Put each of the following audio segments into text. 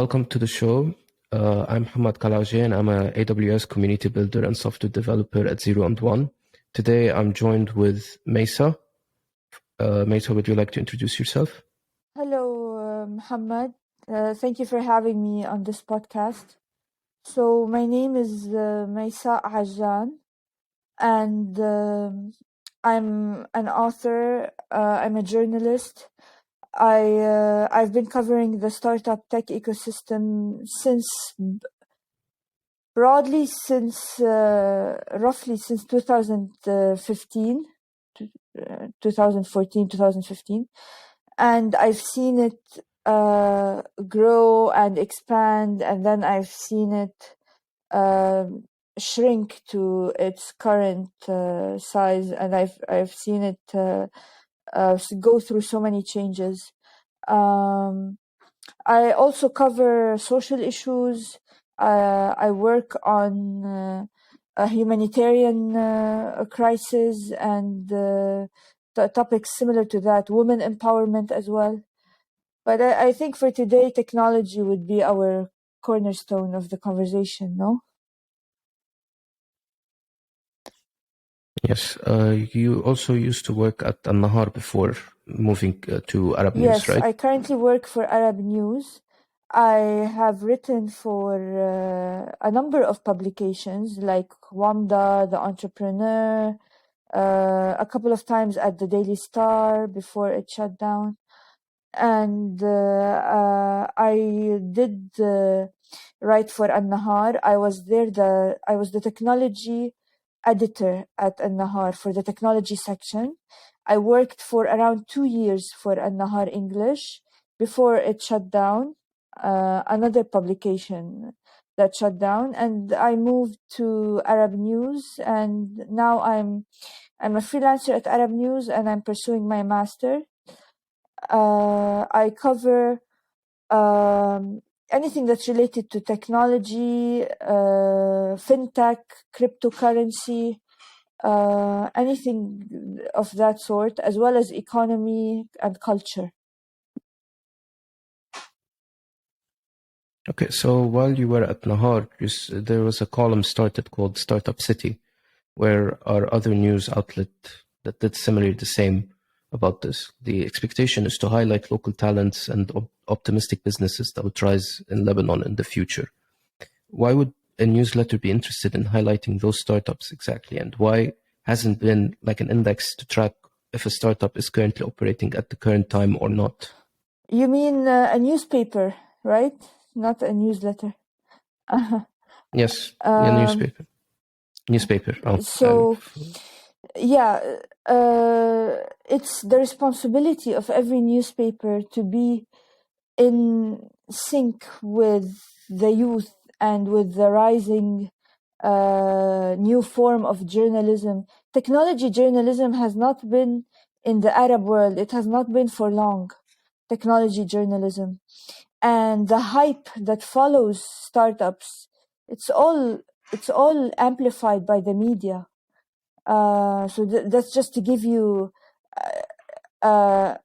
welcome to the show. I'm Hamad Kalaji, and I'm a AWS community builder and software developer at 0 and 1. Today, I'm joined with Maysaa. Maysaa, would you like to introduce yourself? Hello, Muhammad. Thank you for having me on this podcast. So my name is Maysaa Ajjan, and I'm an author. I'm a journalist. I've been covering the startup tech ecosystem roughly since 2015, 2014, 2015. And I've seen it grow and expand, and then I've seen it shrink to its current size, and I've seen it go through so many changes. I also cover social issues. I work on a humanitarian crisis and topics similar to that, women empowerment as well. But I think for today, technology would be our cornerstone of the conversation, no? Yes. You also used to work at Annahar before moving to Arab News, right? Yes, I currently work for Arab News. I have written for a number of publications like Wamda, The Entrepreneur, a couple of times at the Daily Star before it shut down. And I did write for Annahar. I was the technology editor at Annahar for the technology section. I worked for around 2 years for Annahar English before it shut down, another publication that shut down, and I moved to Arab News, and now I'm a freelancer at Arab News, and I'm pursuing my master. I cover anything that's related to technology, fintech, cryptocurrency, anything of that sort, as well as economy and culture. Okay, so while you were at Nahar, there was a column started called Startup City, where our other news outlet that did similarly the same about this. The expectation is to highlight local talents and optimistic businesses that would rise in Lebanon in the future. Why would a newsletter be interested in highlighting those startups exactly? And why hasn't been like an index to track if a startup is currently operating at the current time or not? You mean a newspaper, right? Not a newsletter. Yes, a newspaper. Oh, So, yeah, it's the responsibility of every newspaper to be in sync with the youth and with the rising new form of journalism. Technology journalism has not been in the Arab world. It has not been for long, technology journalism. And the hype that follows startups, it's all amplified by the media. So that's just to give you a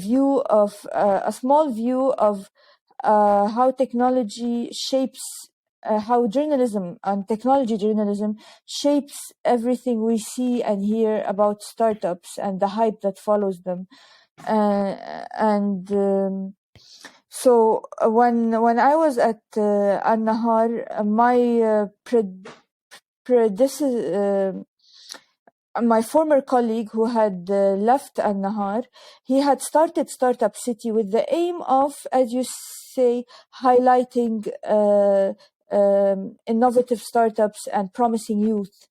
view of a small view of how technology shapes, how journalism and technology journalism shapes everything we see and hear about startups and the hype that follows them. So when I was at Annahar, my predecessor. My former colleague who had left Annahar, he had started Startup City with the aim of, as you say, highlighting innovative startups and promising youth.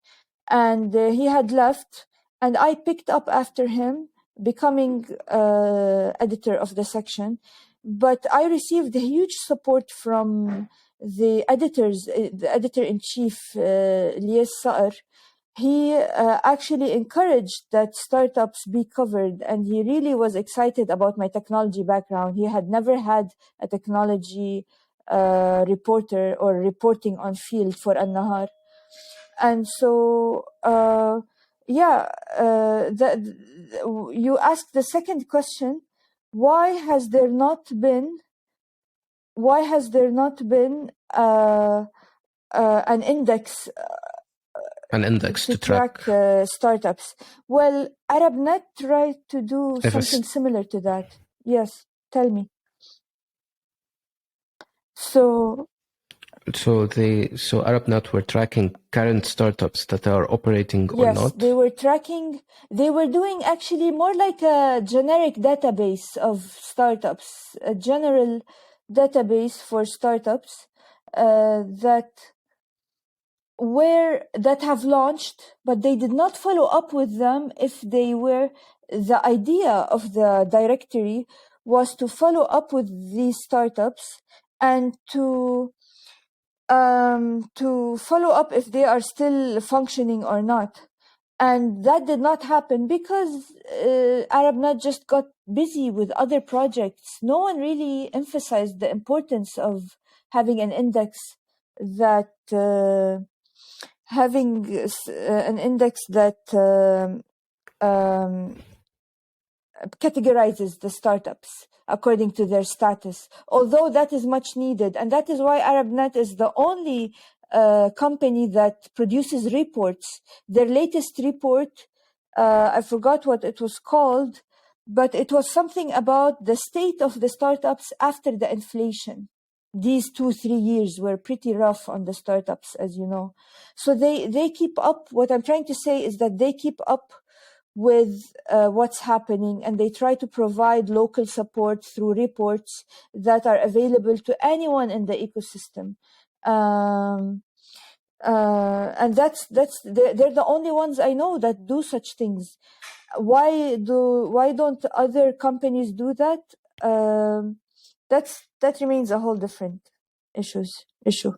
And he had left, and I picked up after him, becoming editor of the section. But I received a huge support from the editors, the editor-in-chief, Lies Saar. He actually encouraged that startups be covered, and he really was excited about my technology background. He had never had a technology reporter or reporting on field for Annahar. And so, you asked the second question, why has there not been why has there not been an index to track startups? Well, Arabnet tried to do something similar to that. Yes, tell me. So Arabnet were tracking current startups that are operating or yes, not? they were tracking, they were doing actually more like a generic database of startups, a general database for startups that have launched, but they did not follow up with them if they were, the idea of the directory was to follow up with these startups and to follow up if they are still functioning or not. And that did not happen because Arabnet just got busy with other projects. No one really emphasized the importance of having an index that categorizes the startups according to their status, although that is much needed. And that is why Arabnet is the only company that produces reports. Their latest report, I forgot what it was called, but it was something about the state of the startups after the inflation. These 2-3 years were pretty rough on the startups, as you know. So they keep up. What I'm trying to say is that they keep up with what's happening, and they try to provide local support through reports that are available to anyone in the ecosystem. And they're the only ones I know that do such things. Why don't other companies do that? That remains a whole different issue.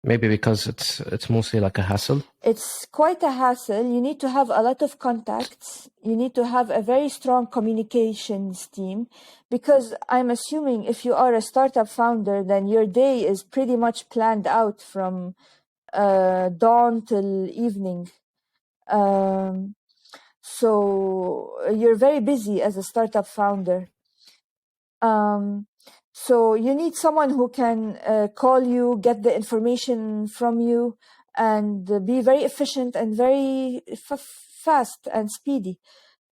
Maybe because it's mostly like a hassle. It's quite a hassle. You need to have a lot of contacts. You need to have a very strong communications team, because I'm assuming if you are a startup founder, then your day is pretty much planned out from dawn till evening. So you're very busy as a startup founder. So you need someone who can call you, get the information from you, and be very efficient and very fast and speedy.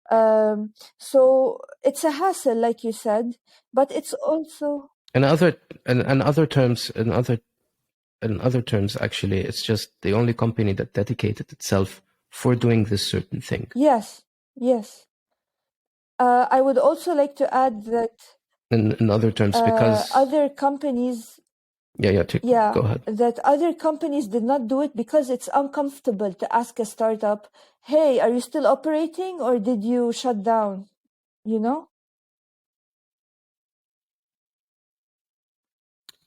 So it's a hassle, like you said, but it's also In other terms, actually, it's just the only company that dedicated itself for doing this certain thing. Yes. I would also like to add that in other terms, because other companies go ahead. That other companies did not do it because it's uncomfortable to ask a startup, hey, are you still operating or did you shut down? You know?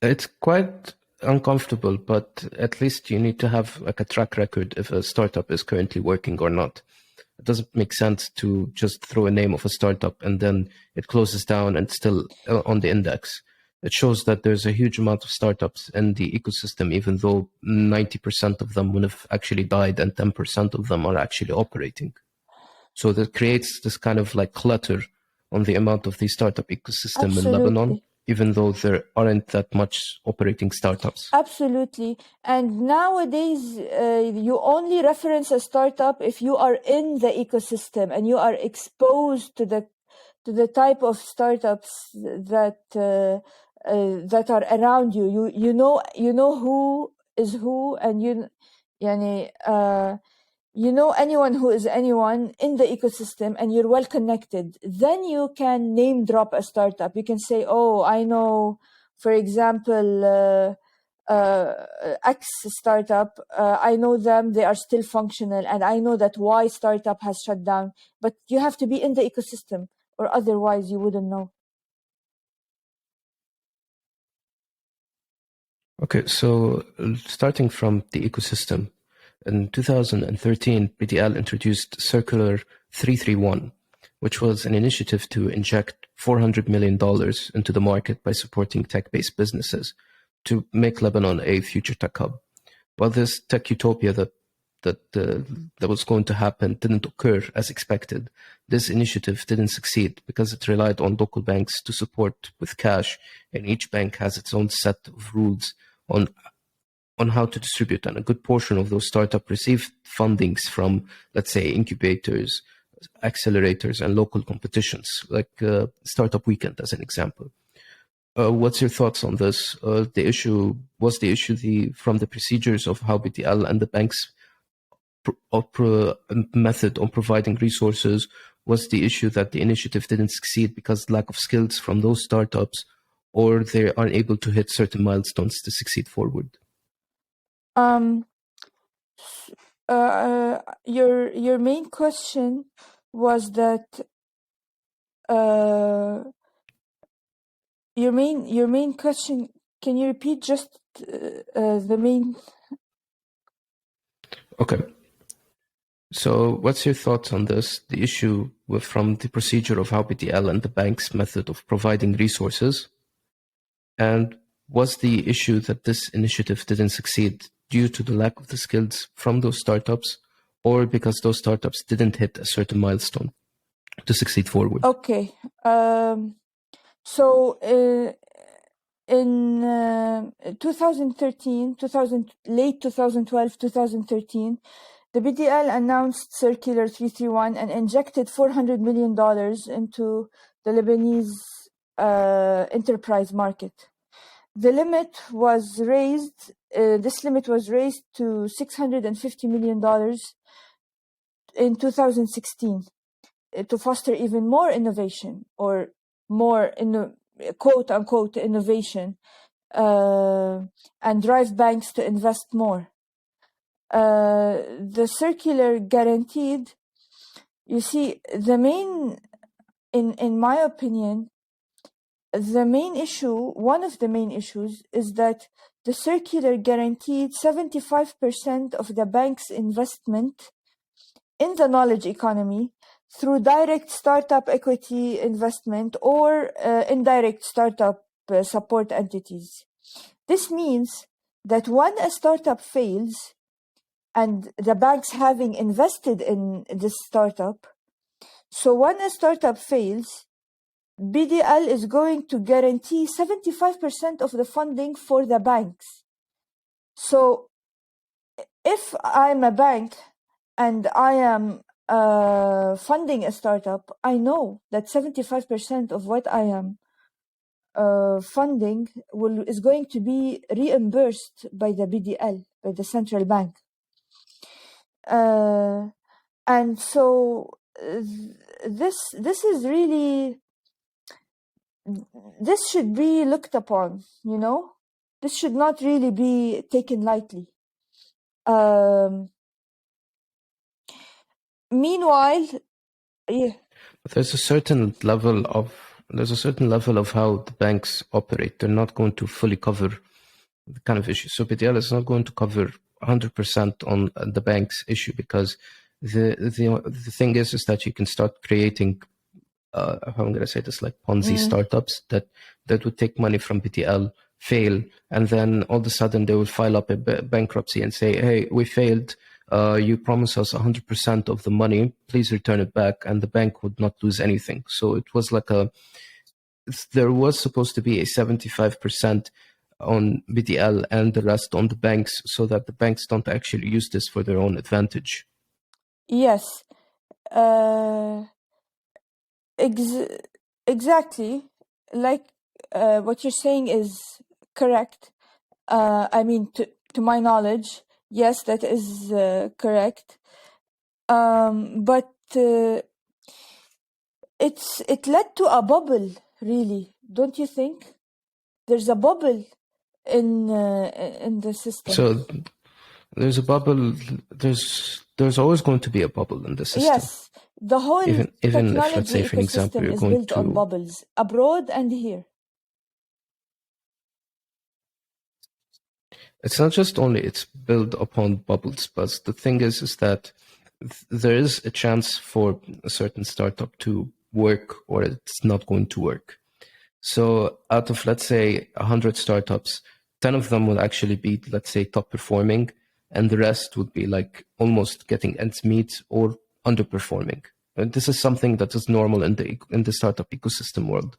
It's quite uncomfortable, but at least you need to have like a track record if a startup is currently working or not. It doesn't make sense to just throw a name of a startup and then it closes down and still on the index. It shows that there's a huge amount of startups in the ecosystem, even though 90% of them would have actually died and 10% of them are actually operating. So that creates this kind of like clutter on the amount of the startup ecosystem in Lebanon, even though there aren't that much operating startups. Absolutely. And nowadays, you only reference a startup if you are in the ecosystem and you are exposed to the type of startups that are around you. You know who is who, and you know anyone who is anyone in the ecosystem, and you're well connected. Then you can name drop a startup. You can say, oh, I know, for example, X startup, I know them, they are still functional, and I know that Y startup has shut down. But you have to be in the ecosystem, or otherwise you wouldn't know. Okay, so starting from the ecosystem, in 2013, PDL introduced Circular 331, which was an initiative to inject $400 million into the market by supporting tech-based businesses to make Lebanon a future tech hub. While this tech utopia that that was going to happen didn't occur as expected. This initiative didn't succeed because it relied on local banks to support with cash, and each bank has its own set of rules on how to distribute. And a good portion of those startups received fundings from, let's say, incubators, accelerators, and local competitions, like Startup Weekend as an example. What's your thoughts on this? The issue from the procedures of how BTL and the bank's method on providing resources? Was the issue that the initiative didn't succeed because lack of skills from those startups, or they aren't able to hit certain milestones to succeed forward? Your main question was that your main question. Can you repeat just the main? Okay. So, what's your thoughts on this? The issue from the procedure of how BTL and the bank's method of providing resources, and was the issue that this initiative didn't succeed due to the lack of the skills from those startups, or because those startups didn't hit a certain milestone to succeed forward? Okay. So in 2013, late 2012, 2013, the BDL announced Circular 331 and injected $400 million into the Lebanese enterprise market. The limit was raised. This limit was raised to $650 million in 2016 to foster even more innovation, or more quote unquote innovation, and drive banks to invest more. The circular guaranteed, you see, the main, in my opinion, one of the main issues is that the circular guaranteed 75% of the bank's investment in the knowledge economy through direct startup equity investment or indirect startup support entities. This means that when a startup fails, and the banks having invested in this startup, so when a startup fails, BDL is going to guarantee 75% of the funding for the banks. So if I'm a bank and I am funding a startup, I know that 75% of what I am funding is going to be reimbursed by the BDL, by the central bank. And so this is really, this should be looked upon, this should not really be taken lightly. Meanwhile, yeah. There's a certain level of how the banks operate. They're not going to fully cover the kind of issue. So BDL is not going to cover 100% on the bank's issue, because the thing is that you can start creating, how I'm going to say this, like Ponzi startups that would take money from BTL, fail, and then all of a sudden they will file up a bankruptcy and say, hey, we failed. You promised us 100% of the money. Please return it back. And the bank would not lose anything. So it was like there was supposed to be a 75% on BTL and the rest on the banks, so that the banks don't actually use this for their own advantage. Yes. Exactly. Like what you're saying is correct. I mean, to my knowledge, yes, that is correct. But it led to a bubble, really, don't you think? There's a bubble in the system. So there's a bubble. There's always going to be a bubble in the system. Yes, the whole even technology if, let's say, for example, ecosystem is built on bubbles, abroad and here. It's not just only it's built upon bubbles, but the thing is that there is a chance for a certain startup to work, or it's not going to work. So out of, let's say, 100 startups, 10 of them will actually be, let's say, top performing, and the rest would be like almost getting ends meet or underperforming. And this is something that is normal in the startup ecosystem world.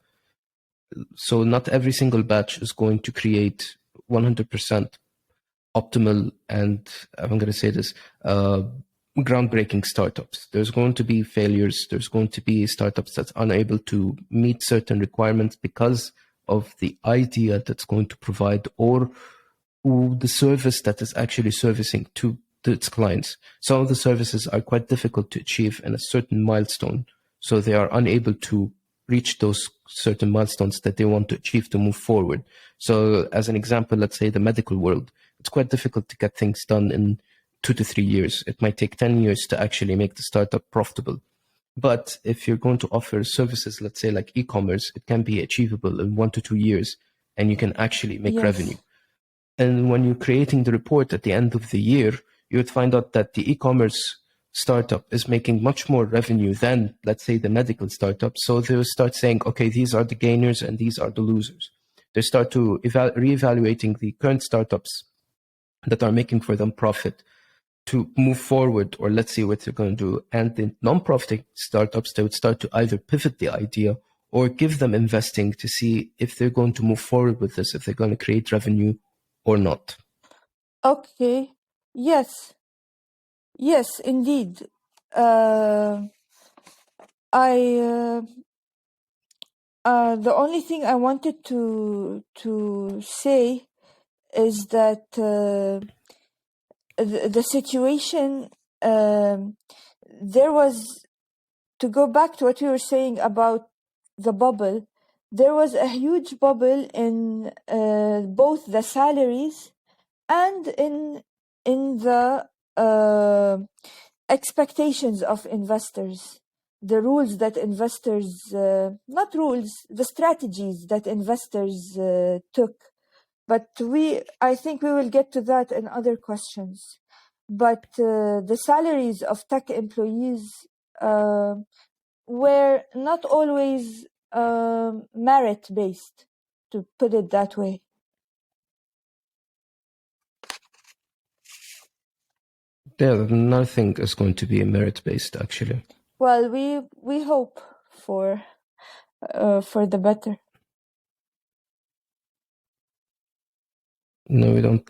So not every single batch is going to create 100% optimal and, I'm going to say this, groundbreaking startups. There's going to be failures. There's going to be startups that's unable to meet certain requirements because of the idea that's going to provide or the service that is actually servicing to its clients. Some of the services are quite difficult to achieve in a certain milestone, so they are unable to reach those certain milestones that they want to achieve to move forward. So as an example, let's say the medical world, it's quite difficult to get things done in 2 to 3 years. It might take 10 years to actually make the startup profitable. But if you're going to offer services, let's say like e-commerce, it can be achievable in 1 to 2 years and you can actually make revenue. And when you're creating the report at the end of the year, you would find out that the e-commerce startup is making much more revenue than, let's say, the medical startup. So they'll start saying, okay, these are the gainers and these are the losers. They start to reevaluating the current startups that are making for them profit to move forward, or let's see what they're going to do. And the non-profit startups, they would start to either pivot the idea or give them investing to see if they're going to move forward with this, if they're going to create revenue or not. Okay. Yes. Yes, indeed. The only thing I wanted to say is that the situation, there was, to go back to what you were saying about the bubble, there was a huge bubble in both the salaries and in the expectations of investors, the rules that investors, not rules, the strategies that investors took. But I think we will get to that in other questions. But the salaries of tech employees were not always merit-based, to put it that way. Yeah, nothing is going to be merit-based, actually. Well, we hope for the better. No, we don't.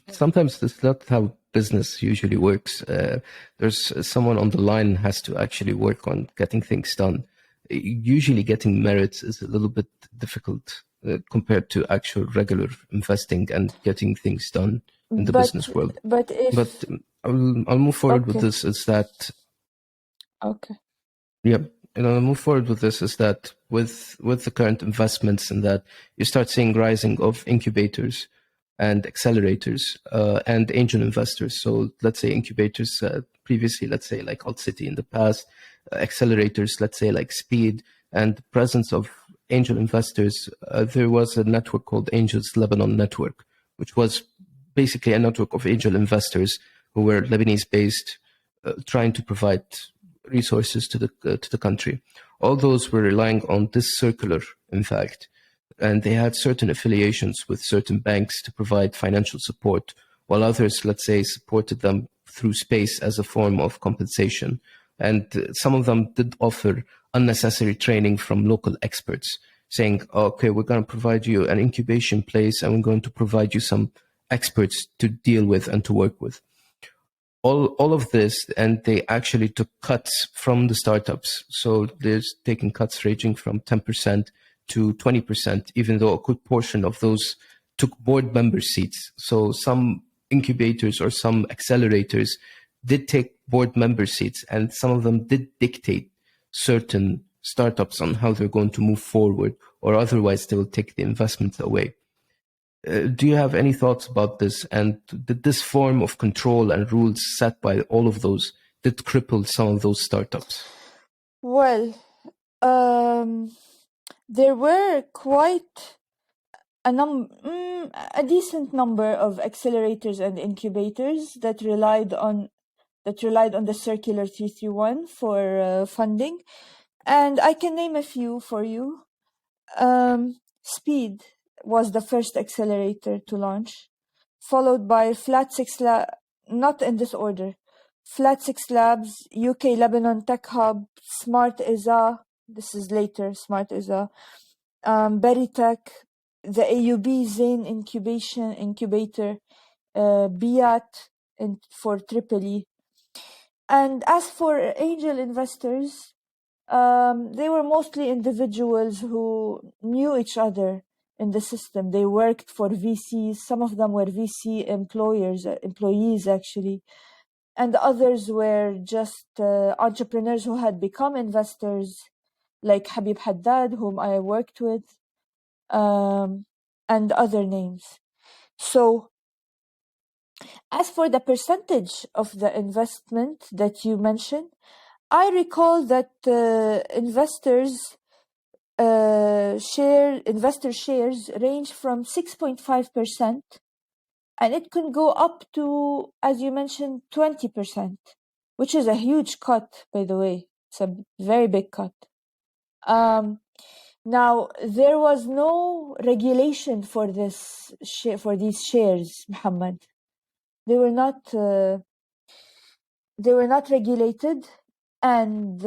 Sometimes that's not how business usually works. There's someone on the line has to actually work on getting things done. Usually getting merits is a little bit difficult compared to actual regular investing and getting things done in the business world. But I'll move forward with okay. this is that, Okay. yeah, and I'll move forward with this is that with the current investments and that you start seeing rising of incubators and accelerators and angel investors. So let's say incubators previously, let's say like Alt City in the past, accelerators, let's say like Speed, and the presence of angel investors. There was a network called Angels Lebanon Network, which was basically a network of angel investors who were Lebanese based, trying to provide resources to the country. All those were relying on this circular, in fact, and they had certain affiliations with certain banks to provide financial support, while others, let's say, supported them through space as a form of compensation. And some of them did offer unnecessary training from local experts, saying, okay, we're going to provide you an incubation place and we're going to provide you some experts to deal with and to work with. All of this, and they actually took cuts from the startups. So there's taking cuts ranging from 10% to 20%, even though a good portion of those took board member seats. So some incubators or some accelerators did take board member seats, and some of them did dictate certain startups on how they're going to move forward, or otherwise they will take the investments away. Do you have any thoughts about this? And did this form of control and rules set by all of those did cripple some of those startups? Well, there were quite a decent number of accelerators and incubators that relied on the circular 331 for funding, and I can name a few for you. Speed was the first accelerator to launch. followed by Flat Six Labs, not in this order. Flat Six Labs, UK Lebanon Tech Hub, Smart ISA, this is later, Smart ISA, Berry Tech, the AUB Zain Incubator, BIAT for Tripoli. And as for angel investors, they were mostly individuals who knew each other in the system. They worked for VCs. Some of them were VC employees actually. And others were just entrepreneurs who had become investors, like Habib Haddad, whom I worked with, and other names. So as for the percentage of the investment that you mentioned, I recall that investor shares range from 6.5%, and it can go up to, as you mentioned, 20%, which is a huge cut, by the way. It's a very big cut. Now, there was no regulation for these shares, Muhammad. They were not regulated, and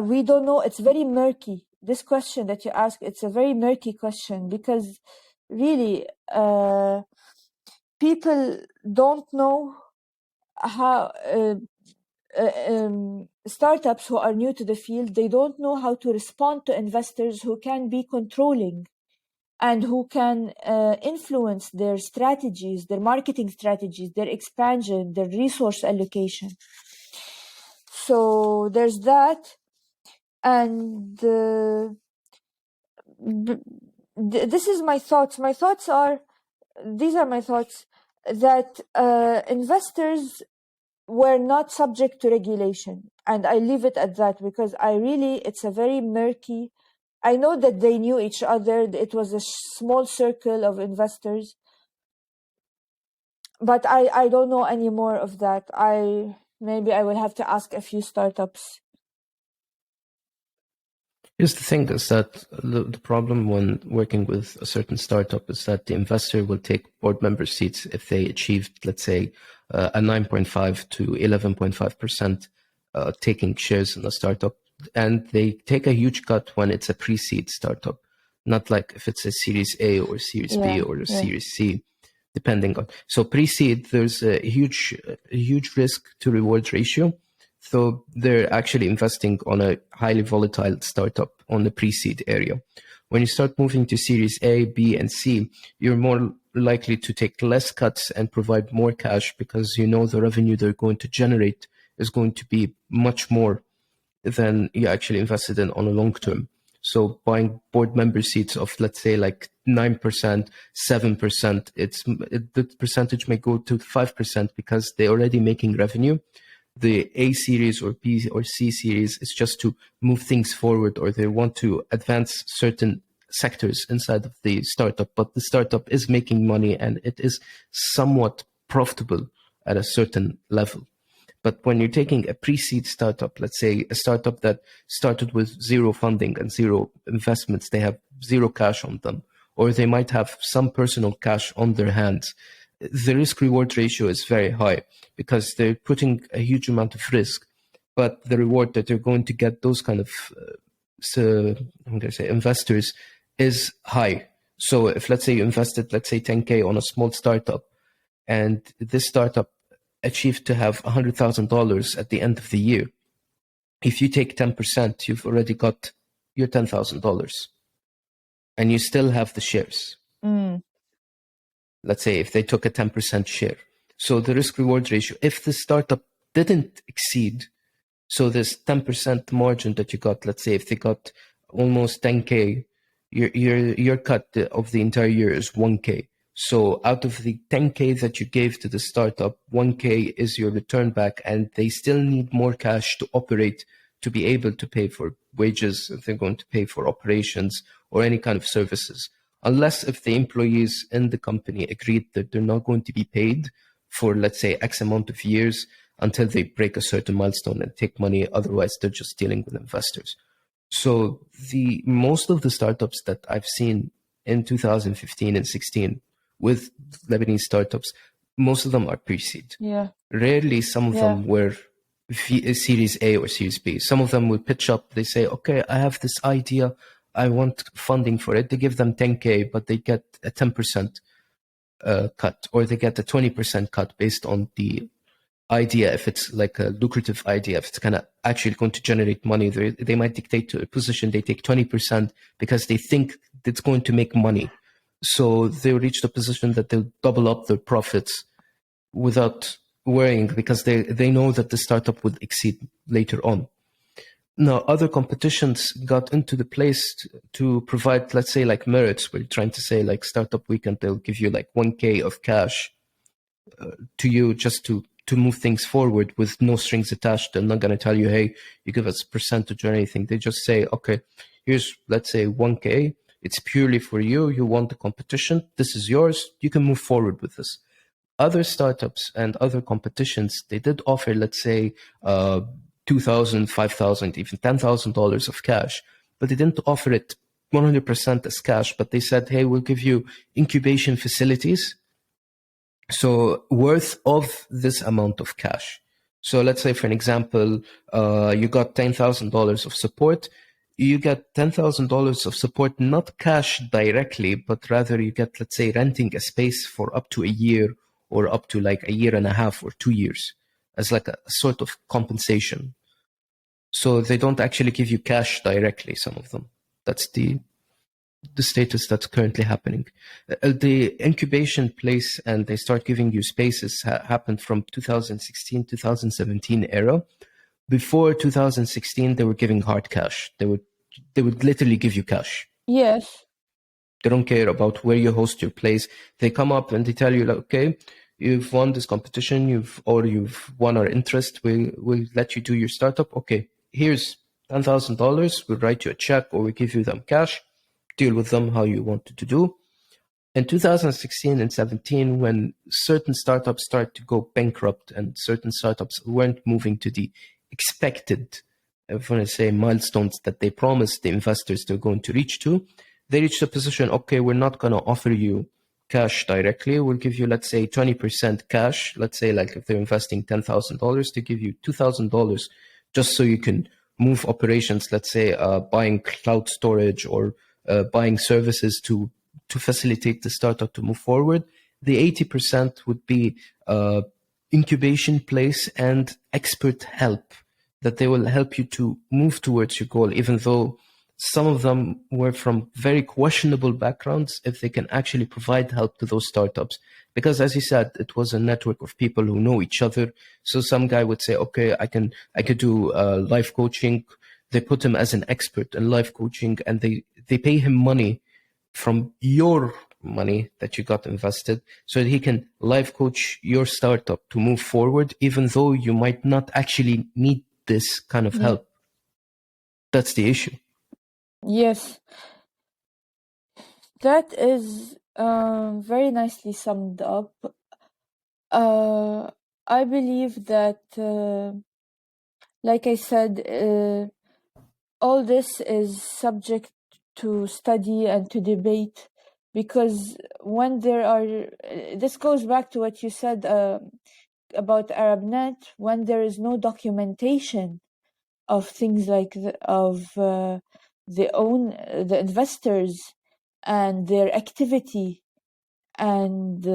we don't know. It's very murky. This question that you ask, it's a very murky question, because really people don't know how startups who are new to the field, they don't know how to respond to investors who can be controlling and who can influence their strategies, their marketing strategies, their expansion, their resource allocation. So there's that. And this is my thoughts. These are my thoughts, that investors were not subject to regulation. And I leave it at that, because it's a very murky. I know that they knew each other. It was a small circle of investors. But I don't know any more of that. Maybe I will have to ask a few startups. Here's the thing, is that the problem when working with a certain startup is that the investor will take board member seats if they achieved, let's say, a 9.5 to 11.5% taking shares in the startup. And they take a huge cut when it's a pre-seed startup, not like if it's a Series A or Series B or a Series C, depending on. So pre-seed, there's a huge risk to reward ratio. So they're actually investing on a highly volatile startup on the pre-seed area. When you start moving to Series A, B, and C, you're more likely to take less cuts and provide more cash, because you know the revenue they're going to generate is going to be much more than you actually invested in on a long term. So buying board member seats of, let's say, like 9%, 7%, the percentage may go to 5% because they're already making revenue. The A series or B or C series is just to move things forward, or they want to advance certain sectors inside of the startup, but the startup is making money and it is somewhat profitable at a certain level. But when you're taking a pre-seed startup, let's say a startup that started with zero funding and zero investments, they have zero cash on them, or they might have some personal cash on their hands, the risk reward ratio is very high, because they're putting a huge amount of risk, but the reward that they're going to get, those kind of investors, is high. So if, let's say, you invested, let's say, 10K on a small startup, and this startup achieved to have $100,000 at the end of the year, if you take 10%, you've already got your $10,000, and you still have the shares. Let's say if they took a 10% share. So the risk reward ratio, if the startup didn't exceed, so this 10% margin that you got, let's say if they got almost 10K, your cut of the entire year is 1K. So out of the 10K that you gave to the startup, 1K is your return back, and they still need more cash to operate, to be able to pay for wages, if they're going to pay for operations or any kind of services. Unless if the employees in the company agreed that they're not going to be paid for, let's say, X amount of years until they break a certain milestone and take money. Otherwise, they're just dealing with investors. So most of the startups that I've seen in 2015 and 16 with Lebanese startups, most of them are pre-seed. Yeah. Rarely some of them were Series A or Series B. Some of them will pitch up. They say, okay, I have this idea. I want funding for it. They give them 10K, but they get a 10% cut, or they get a 20% cut based on the idea. If it's like a lucrative idea, if it's kind of actually going to generate money, they might dictate to a position. They take 20% because they think it's going to make money. So they'll reach the position that they'll double up their profits without worrying, because they know that the startup would exceed later on. Now, other competitions got into the place to provide, let's say, like merits. We're trying to say, like Startup Weekend, they'll give you like 1K of cash to you just to move things forward with no strings attached. They're not going to tell you, hey, you give us a percentage or anything. They just say, okay, here's, let's say, 1K. It's purely for you. You won the competition. This is yours. You can move forward with this. Other startups and other competitions, they did offer, let's say, $2,000, $5,000, even $10,000 of cash, but they didn't offer it 100% as cash, but they said, hey, we'll give you incubation facilities, so worth of this amount of cash. So let's say, for an example, you got $10,000 of support. You get $10,000 of support, not cash directly, but rather you get, let's say, renting a space for up to a year, or up to like a year and a half or 2 years, as like a sort of compensation. So they don't actually give you cash directly, some of them. That's the status that's currently happening. The incubation place, and they start giving you spaces, happened from 2016, 2017 era. Before 2016, they were giving hard cash. They would literally give you cash. Yes. They don't care about where you host your place. They come up and they tell you, like, okay, you've won this competition, you've won our interest. We'll let you do your startup. Okay, here's $10,000. We'll write you a check, or we give you them cash. Deal with them how you wanted to do. In 2016 and 17, when certain startups started to go bankrupt and certain startups weren't moving to the expected, I want to say, milestones that they promised the investors they're going to reach to, they reached a position, okay, we're not going to offer you cash directly. We'll give you, let's say, 20% cash. Let's say, like, if they're investing $10,000, they give you $2,000 just so you can move operations, let's say, buying cloud storage or buying services to facilitate the startup to move forward. The 80% would be incubation place and expert help, that they will help you to move towards your goal, even though some of them were from very questionable backgrounds, if they can actually provide help to those startups. Because, as you said, it was a network of people who know each other. So some guy would say, okay, I could do life coaching. They put him as an expert in life coaching, and they pay him money from your money that you got invested, so that he can life coach your startup to move forward, even though you might not actually need this kind of help. That's the issue. Yes. That is very nicely summed up. I believe that, like I said, all this is subject to study and to debate, because when there are, this goes back to what you said about Arabnet, when there is no documentation of things like the investors and their activity. And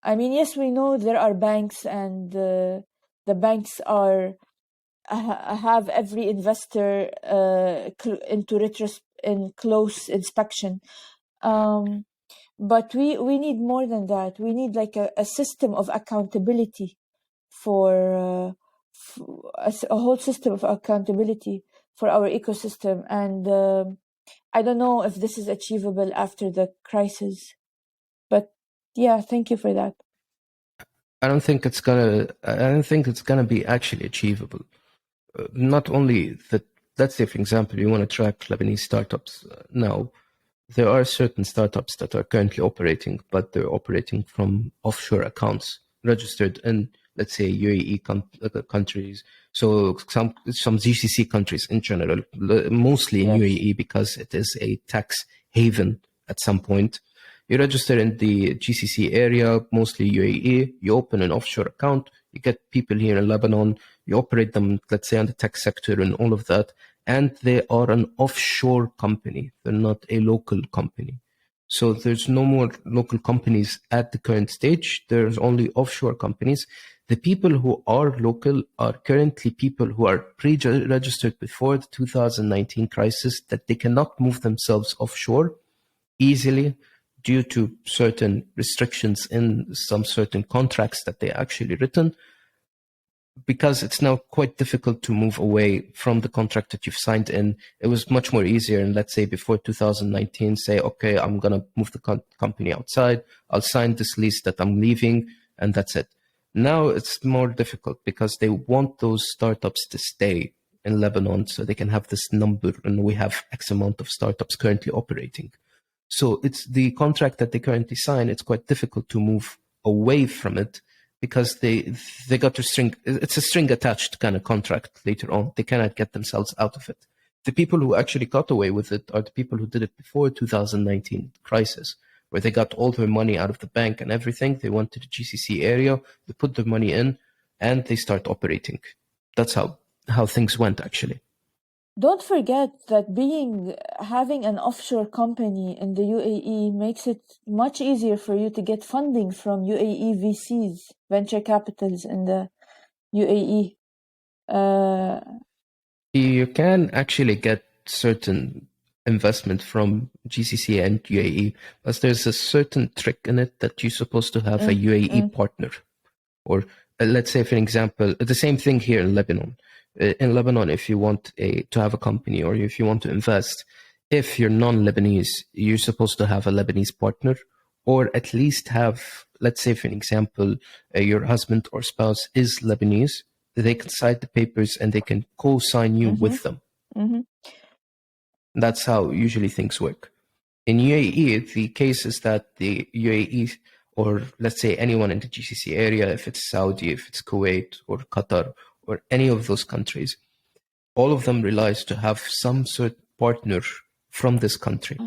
I mean, yes, we know there are banks, and the banks are have every investor in close inspection, but we need more than that. We need like a system of accountability for a whole system of accountability for our ecosystem. And I don't know if this is achievable after the crisis, but yeah, thank you for that. I don't think it's gonna be actually achievable. Not only that, let's say, for example, you want to track Lebanese startups now. There are certain startups that are currently operating, but they're operating from offshore accounts registered in, let's say, UAE countries. So some GCC countries in general, mostly in UAE, because it is a tax haven at some point. You register in the GCC area, mostly UAE. You open an offshore account. You get people here in Lebanon. You operate them, let's say, on the tech sector and all of that. And they are an offshore company. They're not a local company. So there's no more local companies at the current stage. There's only offshore companies. The people who are local are currently people who are pre-registered before the 2019 crisis, that they cannot move themselves offshore easily due to certain restrictions in some certain contracts that they actually written, because it's now quite difficult to move away from the contract that you've signed in. It was much more easier. And let's say before 2019, say, okay, I'm going to move the company outside. I'll sign this lease that I'm leaving, and that's it. Now it's more difficult because they want those startups to stay in Lebanon so they can have this number. And we have X amount of startups currently operating. So it's the contract that they currently sign. It's quite difficult to move away from it because they got to string. It's a string attached kind of contract later on. They cannot get themselves out of it. The people who actually got away with it are the people who did it before 2019 crisis, where they got all their money out of the bank and everything. They went to the GCC area, they put their money in, and they start operating. That's how things went, actually. Don't forget that having an offshore company in the UAE makes it much easier for you to get funding from UAE VCs, venture capitals in the UAE. You can actually get certain investment from GCC and UAE, but there's a certain trick in it that you're supposed to have a UAE partner. Or let's say, for example, the same thing here in Lebanon. In Lebanon, if you want to have a company or if you want to invest, if you're non-Lebanese, you're supposed to have a Lebanese partner, or at least have, let's say, for example, your husband or spouse is Lebanese. They can sign the papers and they can co-sign you with them. That's how usually things work. In UAE, the case is that the UAE, or let's say anyone in the GCC area, if it's Saudi, if it's Kuwait or Qatar or any of those countries, all of them relies to have some sort of partner from this country.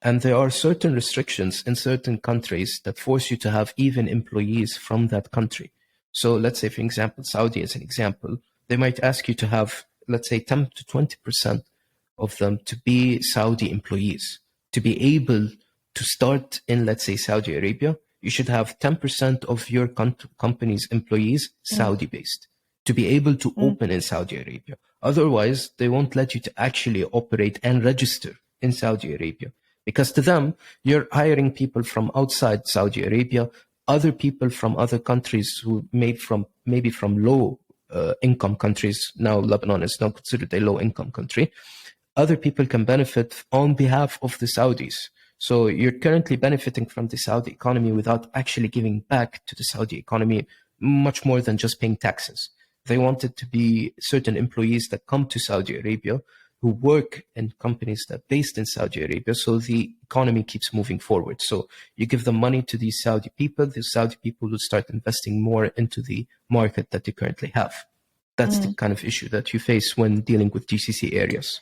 And there are certain restrictions in certain countries that force you to have even employees from that country. So let's say, for example, Saudi as an example, they might ask you to have, let's say, 10 to 20% of them to be Saudi employees. To be able to start in, let's say, Saudi Arabia, you should have 10% of your company's employees Saudi-based to be able to open in Saudi Arabia. Otherwise, they won't let you to actually operate and register in Saudi Arabia. Because to them, you're hiring people from outside Saudi Arabia, other people from other countries who maybe from low income countries. Now, Lebanon is not considered a low income country. Other people can benefit on behalf of the Saudis. So you're currently benefiting from the Saudi economy without actually giving back to the Saudi economy much more than just paying taxes. They wanted to be certain employees that come to Saudi Arabia who work in companies that are based in Saudi Arabia, so the economy keeps moving forward. So you give them money to these Saudi people, the Saudi people will start investing more into the market that they currently have. That's the kind of issue that you face when dealing with GCC areas.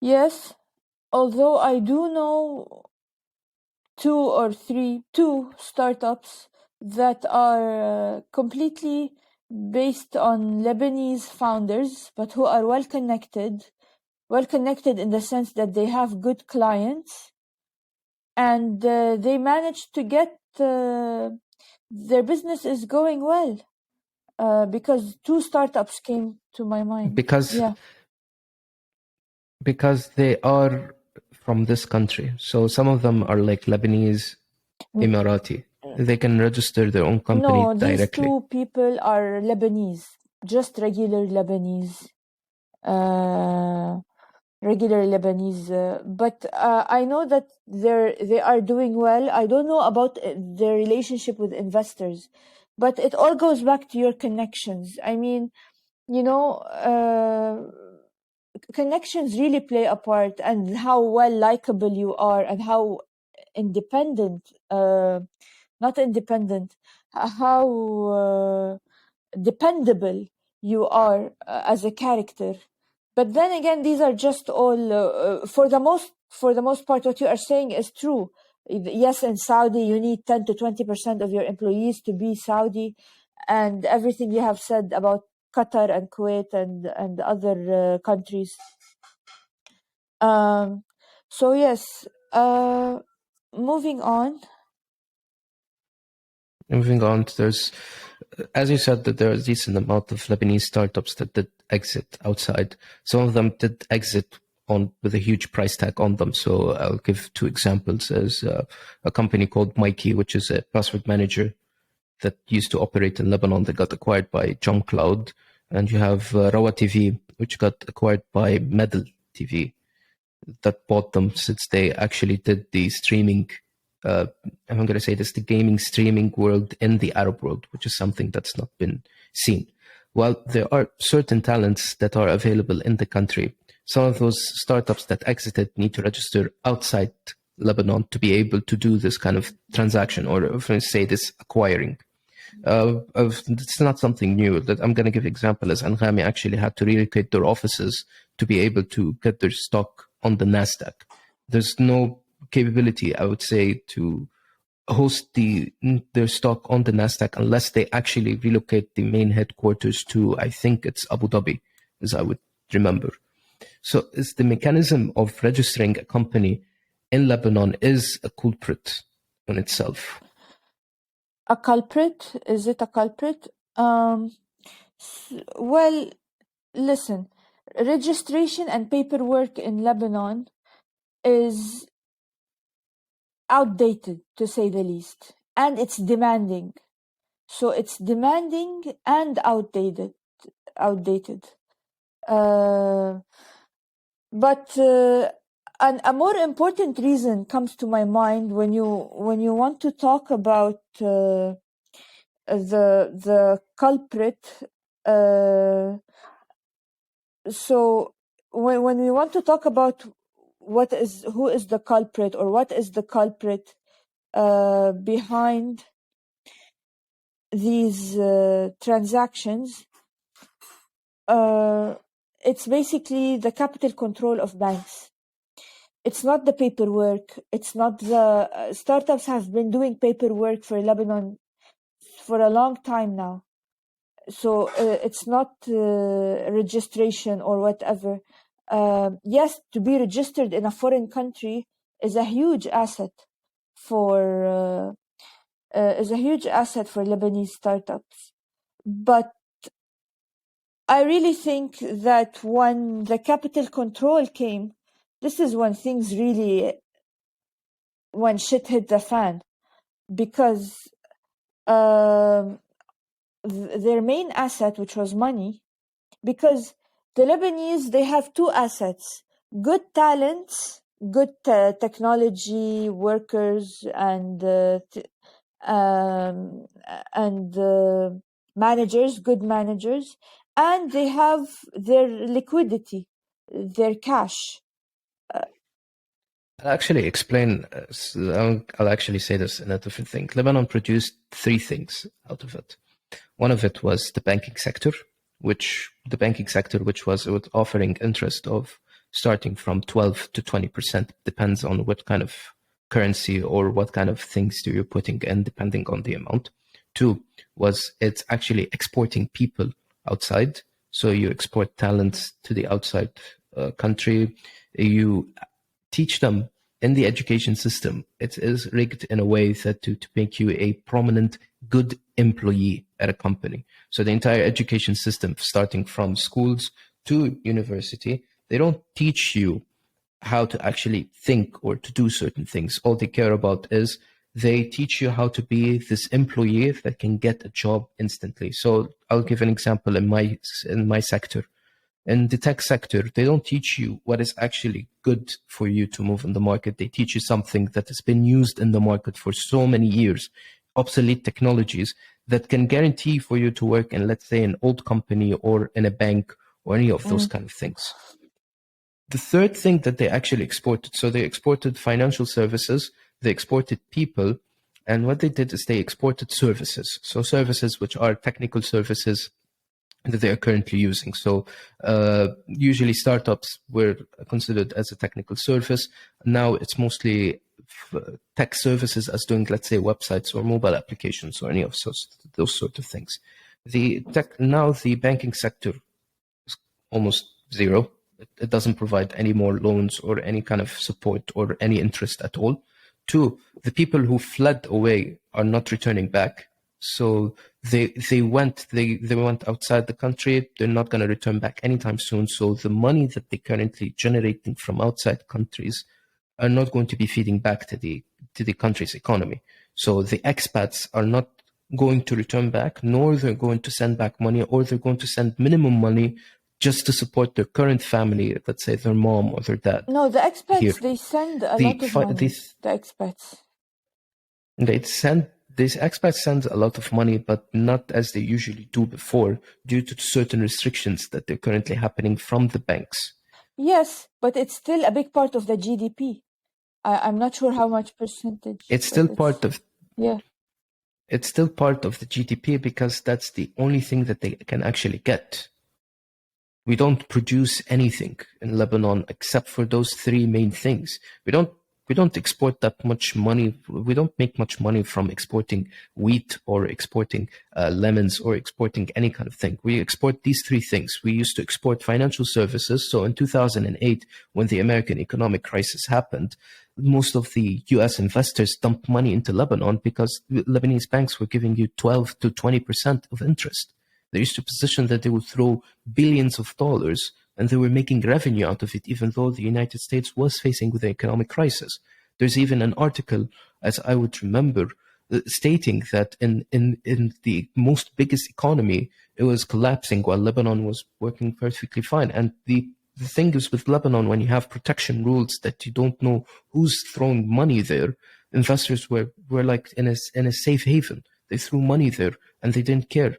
Yes, although I do know two startups that are completely based on Lebanese founders, but who are well connected in the sense that they have good clients, and they managed to get their business is going well because two startups came to my mind. Because they are from this country. So some of them are like Lebanese, Emirati. They can register their own company directly. No, these two people are Lebanese, just regular Lebanese. But I know that they are doing well. I don't know about their relationship with investors, but it all goes back to your connections. I mean, connections really play a part, and how well likable you are, and how independent, not independent, how dependable you are as a character. But then again, these are just all for the most part. What you are saying is true. Yes, in Saudi, you need 10 to 20% of your employees to be Saudi, and everything you have said about Qatar and Kuwait and other countries. So yes, moving on. Moving on, there's, as you said, that there are a decent amount of Lebanese startups that did exit outside. Some of them did exit on with a huge price tag on them. So I'll give two examples. There's a company called Mikey, which is a password manager that used to operate in Lebanon that got acquired by JumpCloud. And you have Rawa TV, which got acquired by Medal TV, that bought them since they actually did the streaming. I'm going to say this, the gaming streaming world in the Arab world, which is something that's not been seen. While there are certain talents that are available in the country, some of those startups that exited need to register outside Lebanon to be able to do this kind of transaction, or for say this acquiring. It's not something new. That I'm going to give an example as Anghami actually had to relocate their offices to be able to get their stock on the NASDAQ. There's no capability, I would say, to host their stock on the NASDAQ unless they actually relocate the main headquarters to, I think it's Abu Dhabi, as I would remember. So it's the mechanism of registering a company in Lebanon is a culprit on itself. A culprit? Is it a culprit? Well, listen, registration and paperwork in Lebanon is outdated, to say the least, and it's demanding. So it's demanding and outdated. But a more important reason comes to my mind when you want to talk about the culprit. So when we want to talk about who is the culprit, or what is the culprit behind these transactions, it's basically the capital control of banks. It's not the paperwork. It's not the startups have been doing paperwork for Lebanon for a long time now. So it's not registration or whatever. Yes, to be registered in a foreign country is a huge asset for Lebanese startups. But I really think that when the capital control came, this is when shit hit the fan, because their main asset, which was money, because the Lebanese, they have two assets: good talents, good technology workers, and managers, good managers, and they have their liquidity, their cash. I'll actually explain. I'll actually say this in a different thing. Lebanon produced three things out of it. One of it was the banking sector, which was offering interest of starting from 12 to 20%, depends on what kind of currency or what kind of things you're putting in, depending on the amount. Two was it's actually exporting people outside. So you export talents to the outside country. You teach them in the education system. It is rigged in a way that to make you a prominent, good employee at a company. So the entire education system, starting from schools to university, they don't teach you how to actually think or to do certain things. All they care about is they teach you how to be this employee that can get a job instantly. So I'll give an example in my sector. In the tech sector, they don't teach you what is actually good for you to move in the market. They teach you something that has been used in the market for so many years, obsolete technologies that can guarantee for you to work in, let's say, an old company or in a bank or any of those kind of things. The third thing that they actually exported, so they exported financial services, they exported people, and what they did is they exported services. So services which are technical services, that they are currently using. So usually startups were considered as a technical service. Now it's mostly tech services as doing, let's say, websites or mobile applications or any of those sort of things. Now the banking sector is almost zero. It doesn't provide any more loans or any kind of support or any interest at all. Two, the people who fled away are not returning back. So they went outside the country. They're not going to return back anytime soon. So the money that they currently generating from outside countries are not going to be feeding back to the country's economy. So the expats are not going to return back, nor they're going to send back money, or they're going to send minimum money just to support their current family, let's say their mom or their dad. No, the expats, here. they send a lot of money. The expats. These expats send a lot of money, but not as they usually do before, due to certain restrictions that are currently happening from the banks. Yes, but it's still a big part of the GDP. I'm not sure how much percentage. It's still part of. Yeah. It's still part of the GDP because that's the only thing that they can actually get. We don't produce anything in Lebanon except for those three main things. We don't export that much money. We don't make much money from exporting wheat or exporting lemons or exporting any kind of thing. We export these three things. We used to export financial services. So in 2008, when the American economic crisis happened, most of the US investors dumped money into Lebanon because Lebanese banks were giving you 12 to 20% of interest. They used to position that they would throw billions of dollars and they were making revenue out of it, even though the United States was facing with an economic crisis. There's even an article, as I would remember, stating that in the most biggest economy, it was collapsing while Lebanon was working perfectly fine. And the thing is with Lebanon, when you have protection rules that you don't know who's throwing money there, investors were like in a safe haven. They threw money there and they didn't care.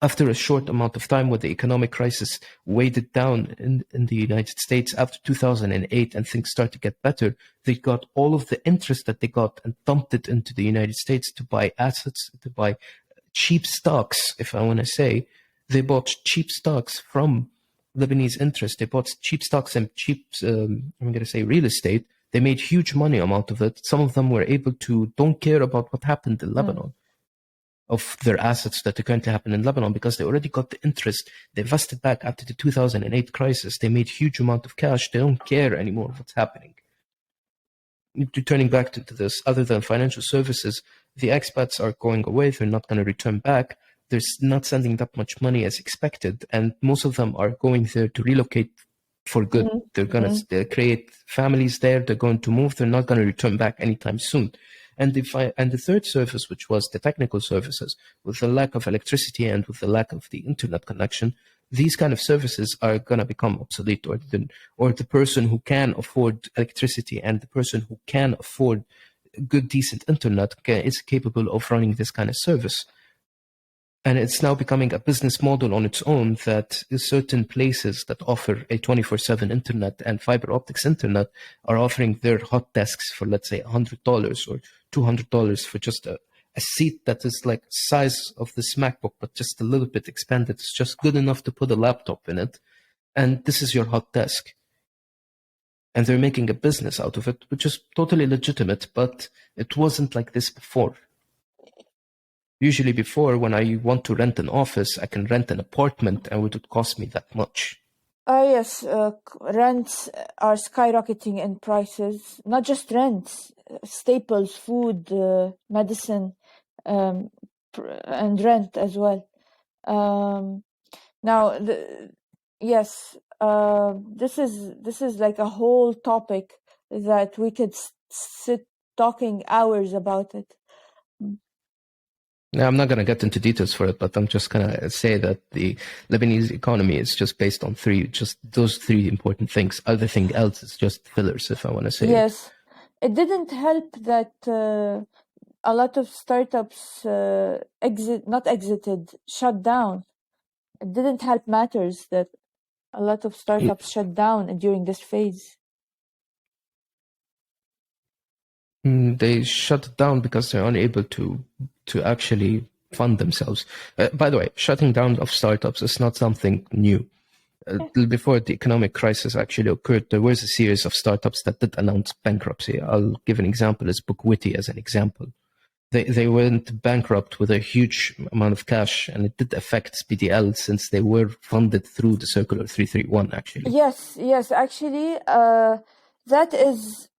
After a short amount of time, when the economic crisis weighed it down in the United States after 2008 and things started to get better, they got all of the interest that they got and dumped it into the United States to buy assets, to buy cheap stocks, if I want to say. They bought cheap stocks from Lebanese interest. They bought cheap stocks and cheap, I'm going to say, real estate. They made huge money out of it. Some of them were able to don't care about what happened in Lebanon. Of their assets that currently happen in Lebanon because they already got the interest. They invested back after the 2008 crisis. They made huge amount of cash. They don't care anymore what's happening. Returning back to this, other than financial services, the expats are going away. They're not going to return back. They're not sending that much money as expected. And most of them are going there to relocate for good. They're going to create families there. They're going to move. They're not going to return back anytime soon. And the third service, which was the technical services, with the lack of electricity and with the lack of the internet connection, these kind of services are going to become obsolete, or the person who can afford electricity and the person who can afford good, decent internet is capable of running this kind of service. And it's now becoming a business model on its own that certain places that offer a 24/7 internet and fiber optics internet are offering their hot desks for, let's say, $100 or $200 for just a seat that is like size of this MacBook, but just a little bit expanded. It's just good enough to put a laptop in it. And this is your hot desk. And they're making a business out of it, which is totally legitimate, but it wasn't like this before. Usually before, when I want to rent an office, I can rent an apartment and it would cost me that much. Yes, rents are skyrocketing in prices. Not just rents, staples, food, medicine, and rent as well. Now, yes, this is like a whole topic that we could sit talking hours about it. Now, I'm not going to get into details for it, but I'm just going to say that the Lebanese economy is just based on those three important things. Everything else is just fillers, if I want to say. Yes. It didn't help that a lot of startups shut down. It didn't help matters that a lot of startups shut down during this phase. They shut it down because they're unable to actually fund themselves. By the way, shutting down of startups is not something new. Before the economic crisis actually occurred, there was a series of startups that did announce bankruptcy. I'll give an example as Bookwitty as an example. They went bankrupt with a huge amount of cash, and it did affect BDL since they were funded through the Circular 331, actually. Yes, actually, that is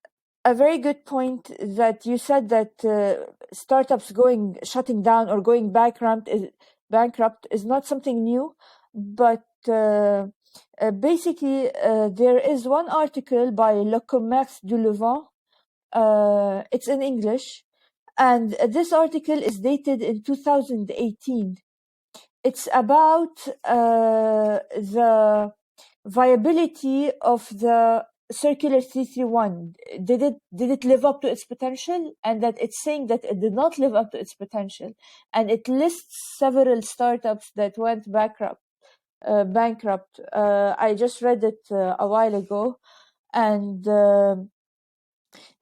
a very good point that you said, that startups shutting down or going bankrupt is not something new, but basically there is one article by Le Commerce du Levant. It's in English, and this article is dated in 2018. It's about the viability of the Circular 331. Did it live up to its potential? And that it's saying that it did not live up to its potential. And it lists several startups that went bankrupt. I just read it a while ago. And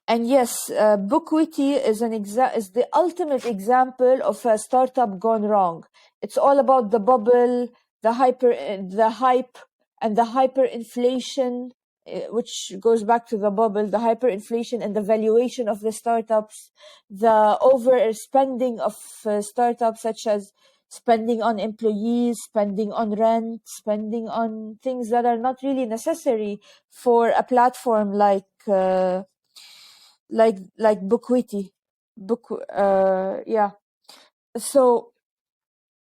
yes, Bookwitty is the ultimate example of a startup gone wrong. It's all about the bubble, the hype, and the hyperinflation, which goes back to the bubble, the hyperinflation and the valuation of the startups, the overspending of startups, such as spending on employees, spending on rent, spending on things that are not really necessary for a platform like Bookwitty. So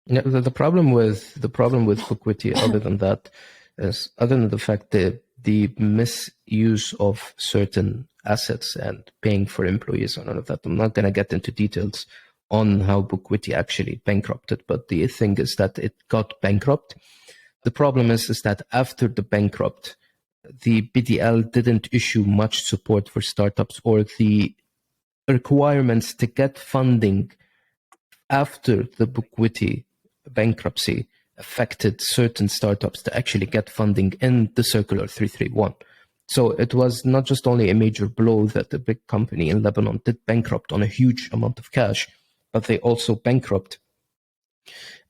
Yeah, the problem with Bookwitty, other than that, is other than the fact that the misuse of certain assets and paying for employees and all of that. I'm not going to get into details on how Bookwitty actually bankrupted, but the thing is that it got bankrupt. The problem is that after the bankrupt, the BDL didn't issue much support for startups, or the requirements to get funding after the Bookwitty bankruptcy affected certain startups to actually get funding in the Circular 331. So it was not just only a major blow that the big company in Lebanon did bankrupt on a huge amount of cash, but they also bankrupt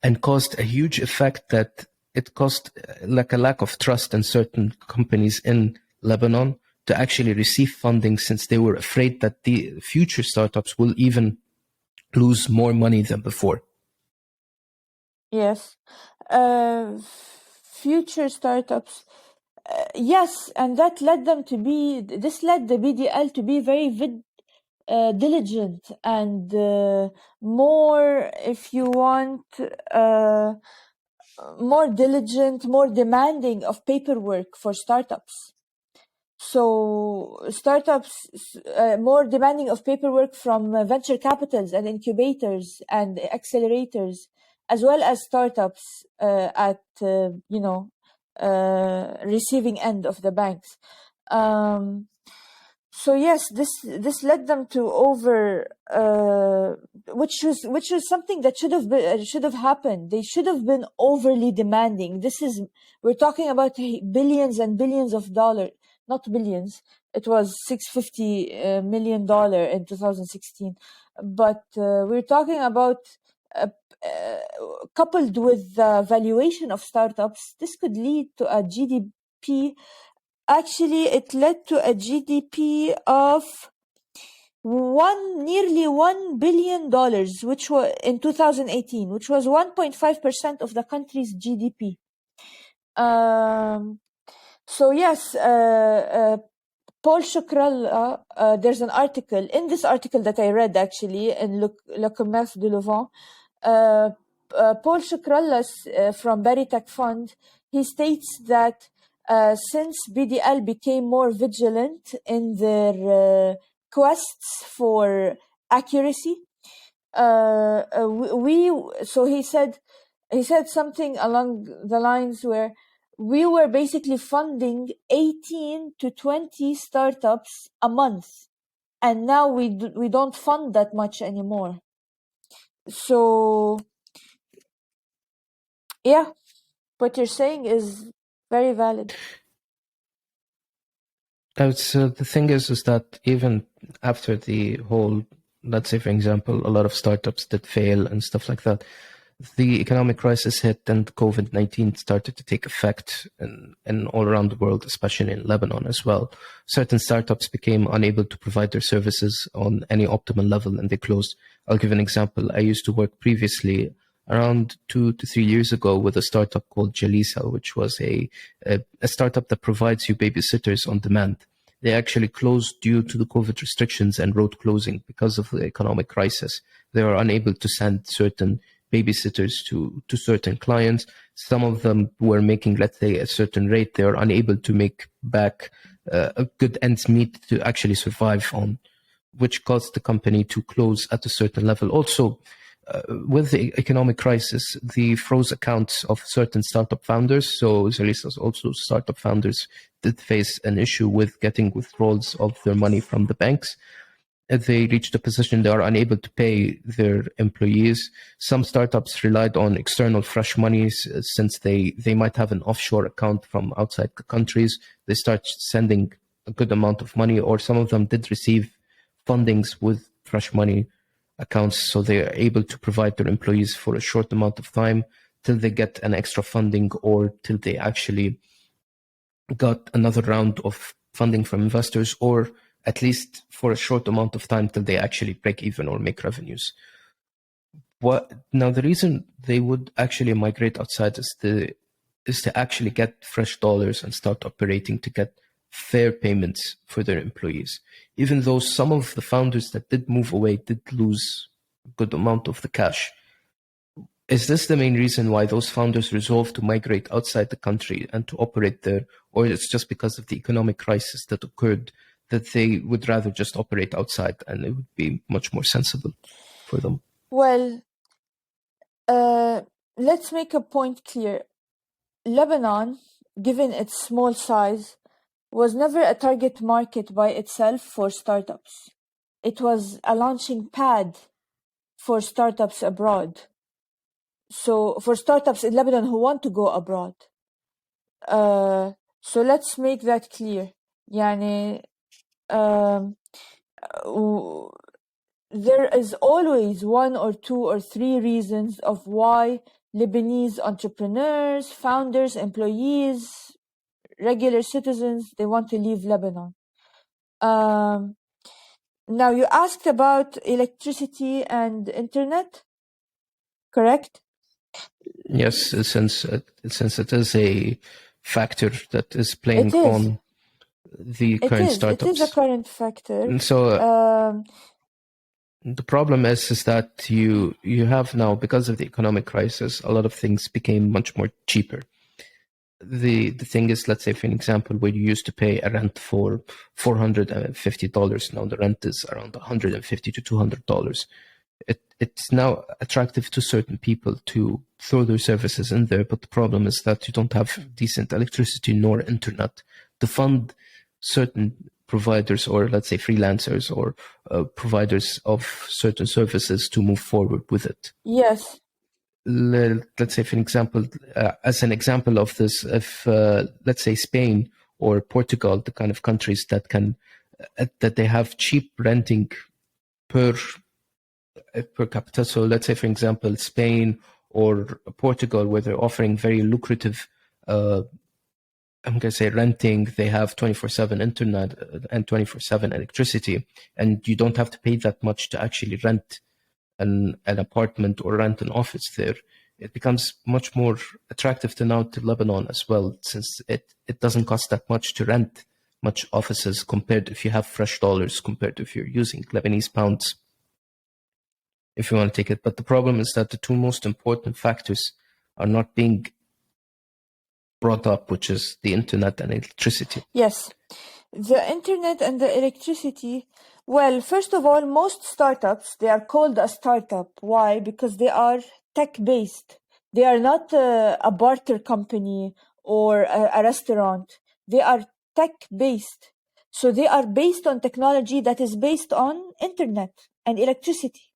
and caused a huge effect that it caused like a lack of trust in certain companies in Lebanon to actually receive funding, since they were afraid that the future startups will even lose more money than before. yes, future startups. Yes, and that led them to be. This led the BDL to be very diligent and more, if you want, more diligent, more demanding of paperwork for startups. So startups more demanding of paperwork from venture capitals and incubators and accelerators, as well as startups at receiving end of the banks. So yes, this led them to which is something that should have happened. They should have been overly demanding. We're talking about billions and billions of dollars. Not billions. It was $650 million in 2016, but we're talking about coupled with the valuation of startups, this could lead to a GDP. Actually, it led to a GDP of nearly $1 billion, which was in 2018, which was 1.5% of the country's GDP. So yes, Paul Shukrallah, there's an article, in this article that I read actually, in Le Commerce du Levant, Paul Shukrallah from Baritech Fund, he states that since BDL became more vigilant in their quests for accuracy, so he said something along the lines where we were basically funding 18 to 20 startups a month, and now we don't fund that much anymore. So yeah, what you're saying is very valid. The thing is that even after the whole let's say, for example, a lot of startups that fail and stuff like that. The economic crisis hit and COVID-19 started to take effect in all around the world, especially in Lebanon as well. Certain startups became unable to provide their services on any optimal level and they closed. I'll give an example. I used to work previously around 2 to 3 years ago with a startup called Jalisa, which was a startup that provides you babysitters on demand. They actually closed due to the COVID restrictions and road closing because of the economic crisis. They were unable to send certain babysitters to certain clients. Some of them were making, let's say, a certain rate. They were unable to make back a good ends meet to actually survive on, which caused the company to close at a certain level. Also, with the economic crisis, the froze accounts of certain startup founders. So Zalisa's also startup founders did face an issue with getting withdrawals of their money from the banks. They reached a position they are unable to pay their employees. Some startups relied on external fresh monies since they might have an offshore account from outside the countries. They start sending a good amount of money, or some of them did receive fundings with fresh money accounts, so they are able to provide their employees for a short amount of time till they get an extra funding or till they actually got another round of funding from investors, or at least for a short amount of time till they actually break even or make revenues. Now the reason they would actually migrate outside is to actually get fresh dollars and start operating to get fair payments for their employees. Even though some of the founders that did move away did lose a good amount of the cash. Is this the main reason why those founders resolved to migrate outside the country and to operate there? Or it's just because of the economic crisis that occurred that they would rather just operate outside and it would be much more sensible for them? Well, let's make a point clear. Lebanon, given its small size, was never a target market by itself for startups. It was a launching pad for startups abroad. So for startups in Lebanon who want to go abroad. So let's make that clear. يعني, there is always one or two or three reasons of why Lebanese entrepreneurs, founders, employees, regular citizens, they want to leave Lebanon. Now you asked about electricity and internet, correct? Yes, since it is a factor that is playing It is. on the current startups. It is a current factor. And so the problem is that you have now, because of the economic crisis, a lot of things became much more cheaper. The thing is, let's say for an example, where you used to pay a rent for $450, now the rent is around $150 to $200. It's now attractive to certain people to throw their services in there, but the problem is that you don't have decent electricity nor internet to fund certain providers, or let's say freelancers or providers of certain services to move forward with it. Yes. Let's say, for an example, as an example of this, if let's say Spain or Portugal, the kind of countries that can that they have cheap renting per capita. So let's say, for example, Spain or Portugal, where they're offering very lucrative, I'm going to say renting, they have 24/7 internet and 24/7 electricity, and you don't have to pay that much to actually rent an apartment or rent an office there. It becomes much more attractive to Lebanon as well, since it doesn't cost that much to rent much offices compared if you have fresh dollars, compared to if you're using Lebanese pounds, if you want to take it. But the problem is that the two most important factors are not being brought up, which is the internet and electricity. Yes, the internet and the electricity. Well, first of all, most startups, they are called a startup. Why? Because they are tech-based. They are not a barter company or a restaurant. They are tech-based. So they are based on technology that is based on internet and electricity.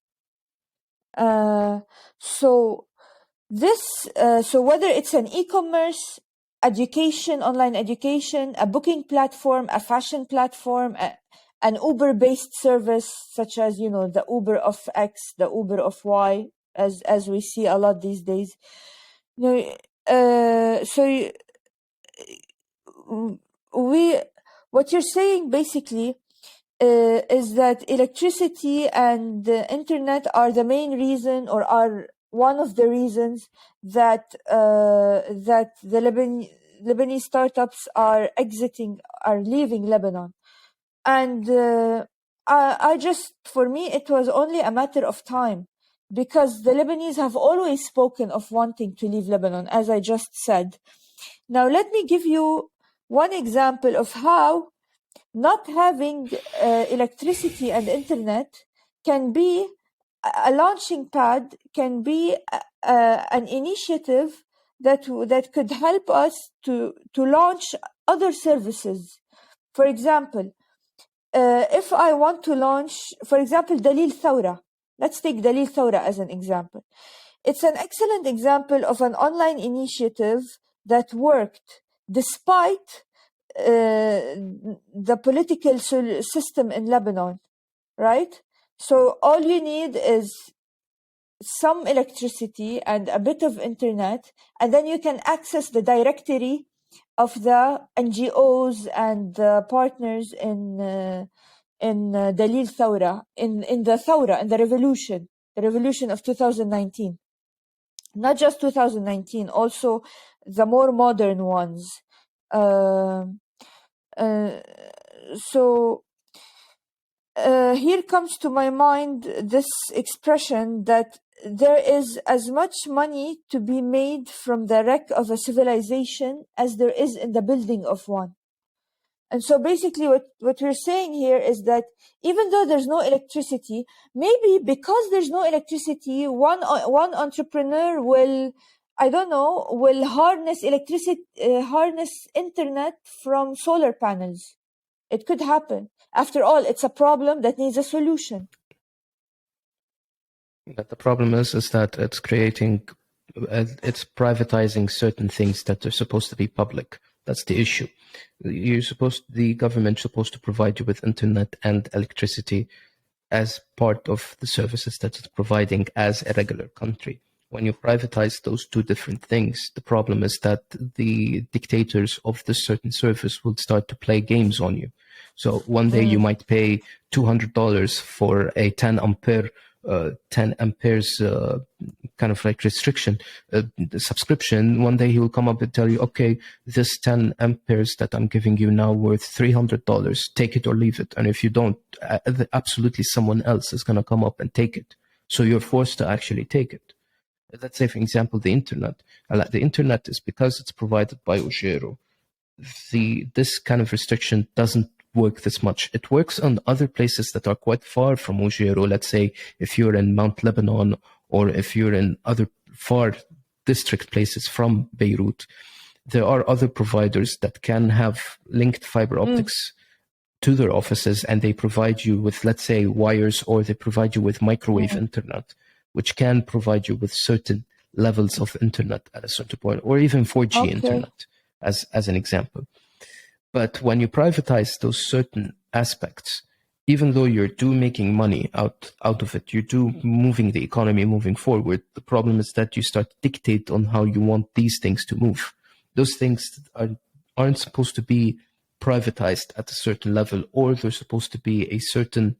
So whether it's an e-commerce, education, online education, a booking platform, a fashion platform, an Uber-based service, such as, you know, the Uber of X, the Uber of Y, as we see a lot these days. You know, what you're saying basically is that electricity and the internet are the main reason, or are one of the reasons that that the Lebanese startups are leaving Lebanon. And I just, for me, it was only a matter of time, because the Lebanese have always spoken of wanting to leave Lebanon, as I just said. Now, let me give you one example of how not having electricity and internet can be a launching pad, can be an initiative that could help us to launch other services. For example, if I want to launch, for example, Dalil Thawra. Let's take Dalil Thawra as an example. It's an excellent example of an online initiative that worked despite the political system in Lebanon, right? So all you need is some electricity and a bit of internet, and then you can access the directory of the NGOs and the partners in Dalil Thawra, in the Thawra, in the revolution of 2019. Not just 2019, also the more modern ones. Here comes to my mind this expression that there is as much money to be made from the wreck of a civilization as there is in the building of one. And so basically what we're saying here is that even though there's no electricity, maybe because there's no electricity, one entrepreneur will, I don't know, will harness internet from solar panels. It could happen. After all, it's a problem that needs a solution. But the problem is that it's privatizing certain things that are supposed to be public. That's the issue. The government's supposed to provide you with internet and electricity as part of the services that it's providing as a regular country. When you privatize those two different things, the problem is that the dictators of this certain service will start to play games on you. So one day you might pay $200 for a 10 amperes kind of like restriction subscription. One day he will come up and tell you, okay, this 10 amperes that I'm giving you now worth $300. Take it or leave it. And if you don't, absolutely someone else is going to come up and take it. So you're forced to actually take it. Let's say, for example, the internet. The internet is, because it's provided by Ujero, this kind of restriction doesn't work this much. It works on other places that are quite far from Ujero. Let's say if you're in Mount Lebanon, or if you're in other far district places from Beirut, there are other providers that can have linked fiber optics to their offices, and they provide you with, let's say, wires, or they provide you with microwave internet, which can provide you with certain levels of internet at a certain point, or even 4G internet, as an example. But when you privatize those certain aspects, even though you're making money out of it, you're moving the economy moving forward, the problem is that you start to dictate on how you want these things to move. Those things aren't supposed to be privatized at a certain level, or they're supposed to be a certain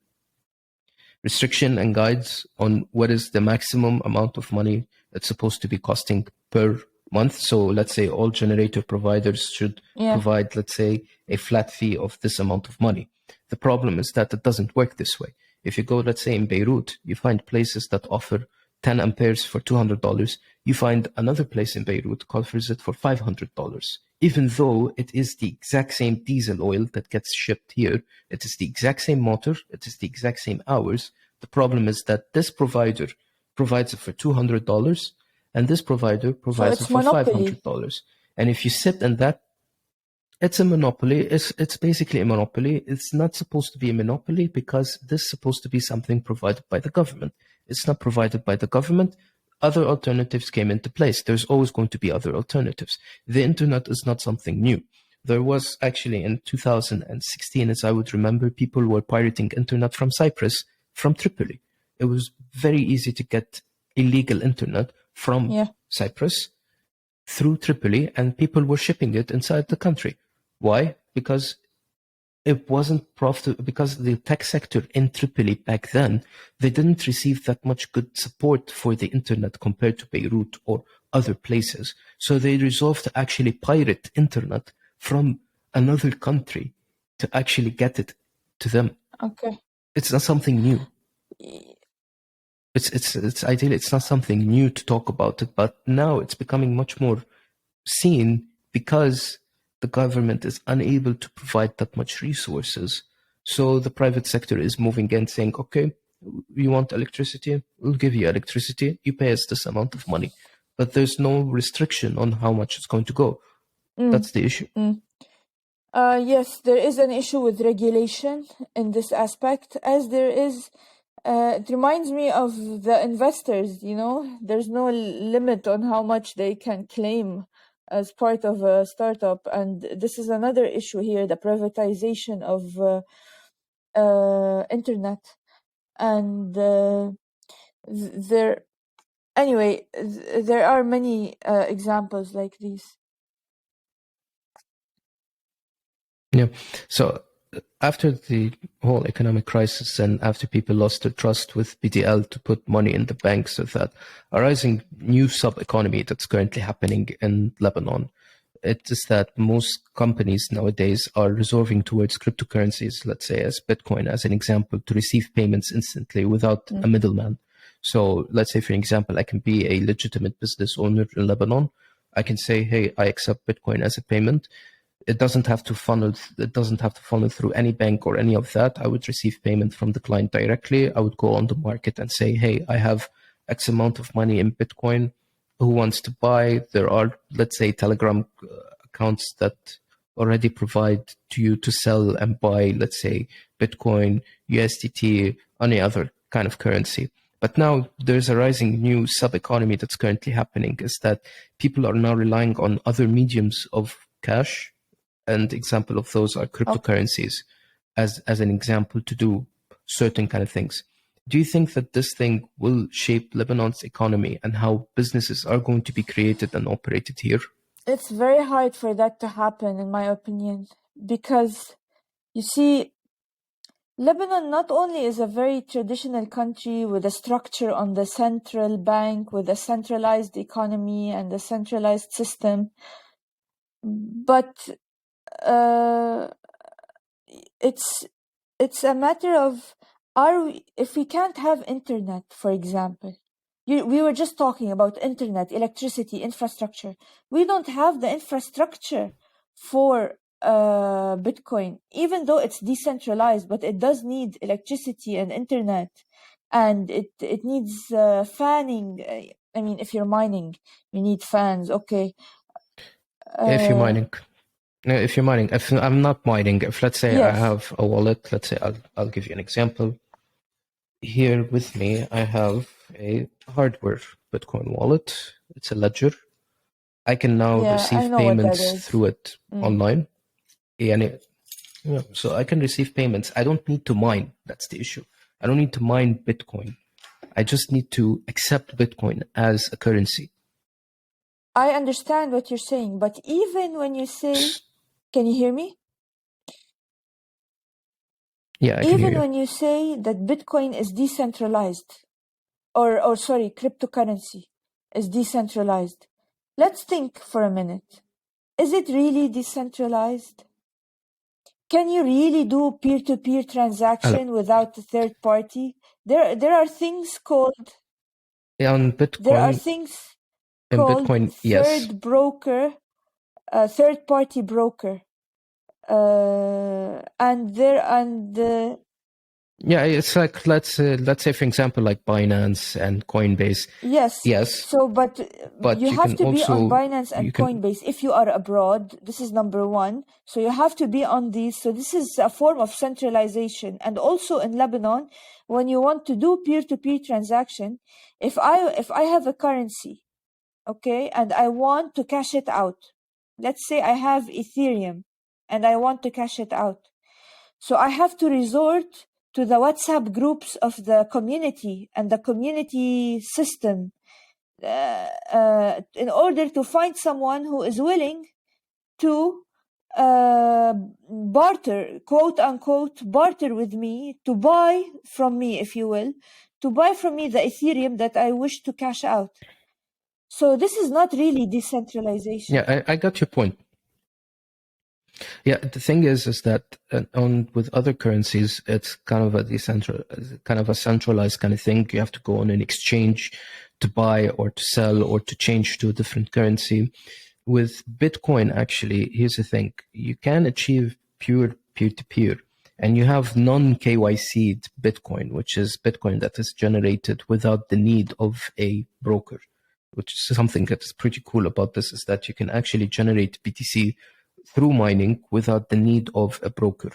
restriction and guides on what is the maximum amount of money it's supposed to be costing per month. So let's say all generator providers should provide, let's say, a flat fee of this amount of money. The problem is that it doesn't work this way. If you go, let's say, in Beirut, you find places that offer 10 amperes for $200. You find another place in Beirut offers it for $500. Even though it is the exact same diesel oil that gets shipped here, it is the exact same motor, it is the exact same hours. The problem is that this provider provides it for $200, and this provider provides it for $500. And if you sit in that, it's a monopoly. It's basically a monopoly. It's not supposed to be a monopoly, because this is supposed to be something provided by the government. It's not provided by the government. Other alternatives came into place. There's always going to be other alternatives. The internet is not something new. There was actually in 2016, as I would remember, people were pirating internet from Cyprus, from Tripoli. It was very easy to get illegal internet from Cyprus through Tripoli, and people were shipping it inside the country. Why? Because it wasn't profitable, because the tech sector in Tripoli back then, they didn't receive that much good support for the internet compared to Beirut or other places. So they resolved to actually pirate internet from another country to actually get it to them. Okay. It's not something new. It's ideally, it's not something new to talk about it, but now it's becoming much more seen because the government is unable to provide that much resources. So the private sector is moving in saying, okay, you want electricity? We'll give you electricity. You pay us this amount of money. But there's no restriction on how much it's going to go. That's the issue. Yes, there is an issue with regulation in this aspect, as there is. It reminds me of the investors, there's no limit on how much they can claim as part of a startup. And this is another issue here, the privatization of internet. And there are many examples like these. Yeah. So after the whole economic crisis and after people lost their trust with BDL to put money in the banks, of that a rising new sub-economy that's currently happening in Lebanon, it is that most companies nowadays are resorting towards cryptocurrencies, let's say as Bitcoin as an example, to receive payments instantly without a middleman. So let's say, for example, I can be a legitimate business owner in Lebanon. I can say, hey, I accept Bitcoin as a payment. It doesn't have to funnel through any bank or any of that. I would receive payment from the client directly. I would go on the market and say, hey, I have X amount of money in Bitcoin. Who wants to buy? There are, let's say, Telegram accounts that already provide to you to sell and buy, let's say, Bitcoin, USDT, any other kind of currency. But now there's a rising new sub-economy that's currently happening, is that people are now relying on other mediums of cash. And example of those are cryptocurrencies as an example to do certain kind of things. Do you think that this thing will shape Lebanon's economy and how businesses are going to be created and operated here? It's very hard for that to happen, in my opinion, because you see, Lebanon not only is a very traditional country with a structure on the central bank, with a centralized economy and a centralized system, but it's a matter of, if we can't have internet, for example, we were just talking about internet, electricity, infrastructure. We don't have the infrastructure for Bitcoin, even though it's decentralized, but it does need electricity and internet, and it needs fanning. I mean, if you're mining, you need fans. Okay. If you're mining. If I'm not mining, if let's say I have a wallet, let's say I'll give you an example. Here with me, I have a hardware Bitcoin wallet. It's a ledger. I can now receive payments through it online. So I can receive payments. I don't need to mine. That's the issue. I don't need to mine Bitcoin. I just need to accept Bitcoin as a currency. I understand what you're saying, but even when you say, can you hear me? Yeah, I can hear you. Even when you say that Bitcoin is decentralized, or sorry, cryptocurrency is decentralized, let's think for a minute. Is it really decentralized? Can you really do peer-to-peer transaction without a third party? There are things called on Bitcoin. There are things called Bitcoin, yes. Third party broker. Yeah, it's like let's say for example like Binance and Coinbase. Yes. So, but you have to be on Binance and Coinbase if you are abroad. This is number one. So you have to be on these. So this is a form of centralization. And also in Lebanon, when you want to do peer-to-peer transaction, if I have a currency, okay, and I want to cash it out, let's say I have Ethereum, and I want to cash it out. So I have to resort to the WhatsApp groups of the community and the community system in order to find someone who is willing to barter, quote unquote, barter with me, to buy from me, if you will, to buy from me the Ethereum that I wish to cash out. So this is not really decentralization. Yeah, I got your point. Yeah, the thing is that with other currencies, it's kind of a centralized kind of thing. You have to go on an exchange to buy or to sell or to change to a different currency. With Bitcoin, actually, here's the thing: you can achieve pure peer-to-peer, and you have non-KYC'd Bitcoin, which is Bitcoin that is generated without the need of a broker. Which is something that is pretty cool about this, is that you can actually generate BTC through mining without the need of a broker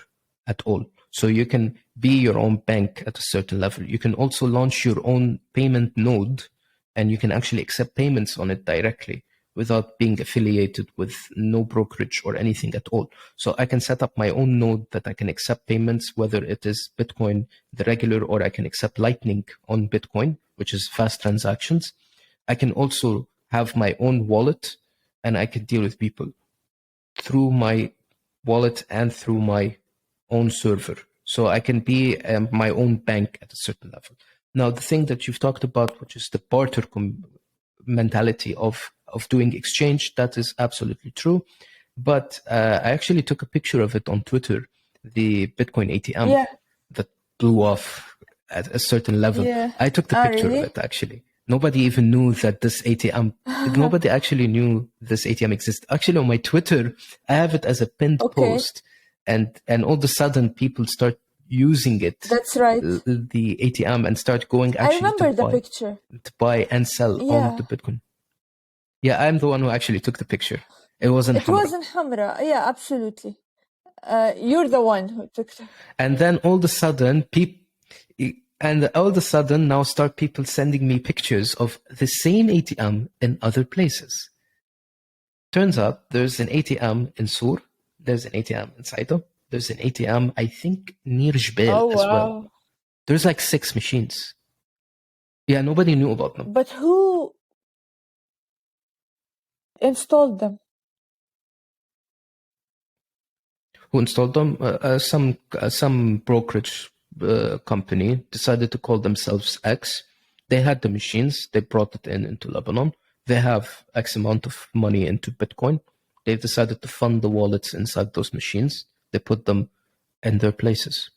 at all. So you can be your own bank at a certain level. You can also launch your own payment node, and you can actually accept payments on it directly without being affiliated with no brokerage or anything at all. So I can set up my own node that I can accept payments, whether it is Bitcoin, the regular, or I can accept Lightning on Bitcoin, which is fast transactions. I can also have my own wallet, and I can deal with people through my wallet and through my own server. So I can be my own bank at a certain level. Now, the thing that you've talked about, which is the barter mentality of doing exchange, that is absolutely true. But I actually took a picture of it on Twitter, the Bitcoin ATM that blew off at a certain level. Yeah. I took the picture really? of it, actually. Nobody even knew that this ATM, nobody actually knew this ATM exists. Actually, on my Twitter, I have it as a pinned post, and all of a sudden people start using it. That's right. The ATM, and start going I actually remember the picture. to buy and sell on the Bitcoin. Yeah, I'm the one who actually took the picture. It wasn't Hamra. It wasn't Hamra. Yeah, absolutely. You're the one who took it. And then all of a sudden, now start people sending me pictures of the same ATM in other places. Turns out there's an ATM in Sur, there's an ATM in Saito, there's an ATM, I think, near Jbel as well. There's like 6 machines. Yeah, nobody knew about them. But who installed them? Who installed them? Some brokerage company decided to call themselves X. They had the machines. They brought it into Lebanon. They have X amount of money into Bitcoin. They decided to fund the wallets inside those machines. They put them in their places.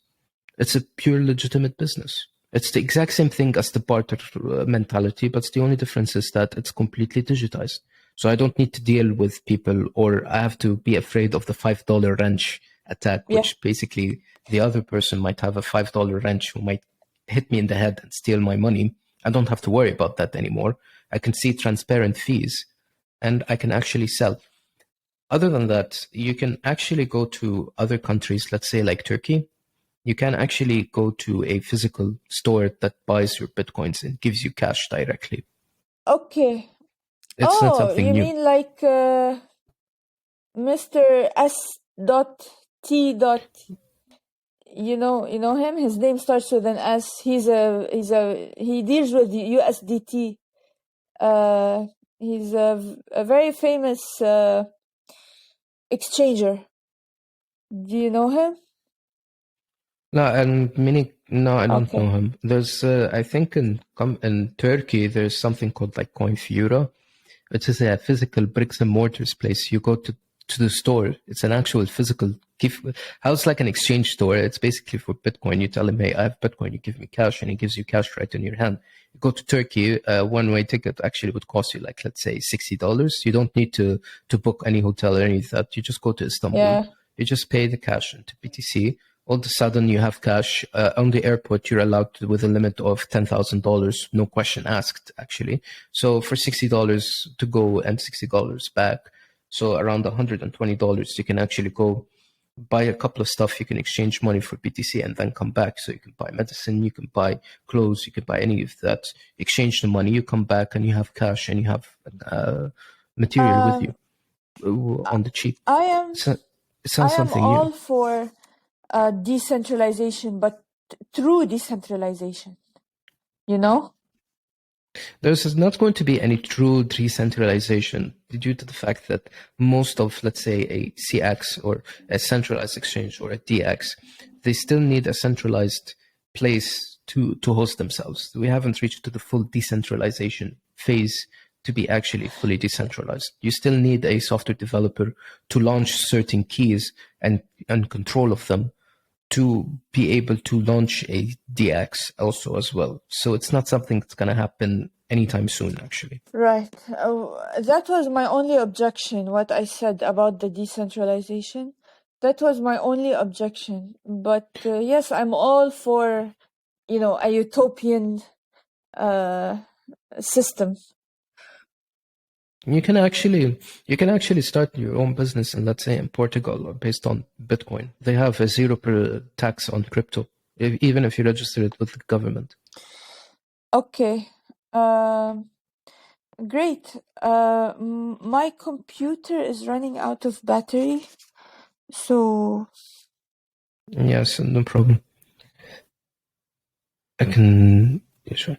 It's a pure legitimate business. It's the exact same thing as the barter mentality, but the only difference is that it's completely digitized. So I don't need to deal with people, or I have to be afraid of the $5 wrench attack, which basically the other person might have a $5 wrench who might hit me in the head and steal my money. I don't have to worry about that anymore. I can see transparent fees, and I can actually sell. Other than that, you can actually go to other countries, let's say like Turkey. You can actually go to a physical store that buys your Bitcoins and gives you cash directly. Okay. It's not something you new. mean like Mr. S.T. You know him? His name starts with an S. He deals with USDT. He's a very famous exchanger. Do you know him? No, I don't know him. There's, I think in Turkey, there's something called like Coinfura, which is a physical bricks and mortars place. You go to the store. It's an actual physical house, like an exchange store. It's basically for Bitcoin. You tell him, hey, I have Bitcoin. You give me cash, and he gives you cash right in your hand. You go to Turkey, one-way ticket actually would cost you like, let's say, $60. You don't need to book any hotel or any of that. You just go to Istanbul. Yeah. You just pay the cash into BTC. All of a sudden, you have cash. On the airport, you're allowed to, with a limit of $10,000, no question asked, actually. So for $60 to go and $60 back, so around $120, you can actually go buy a couple of stuff. You can exchange money for BTC and then come back. So you can buy medicine, you can buy clothes, you can buy any of that. Exchange the money, you come back and you have cash and you have material with you on the cheap. It sounds I am something all new. for decentralization, but true decentralization, you know? There's not going to be any true decentralization due to the fact that most of, let's say, a CX or a centralized exchange or a DX, they still need a centralized place to host themselves. We haven't reached to the full decentralization phase to be actually fully decentralized. You still need a software developer to launch certain keys and control of them to be able to launch a DX also as well. So it's not something that's going to happen anytime soon, actually. Right. That was my only objection, what I said about the decentralization. That was my only objection. But yes, I'm all for, a utopian system. You can actually start your own business in, let's say, in Portugal or based on Bitcoin. They have a 0% tax on crypto, even if you register it with the government. Okay. Great. My computer is running out of battery, so Yes, no problem. I can. Yeah, sure.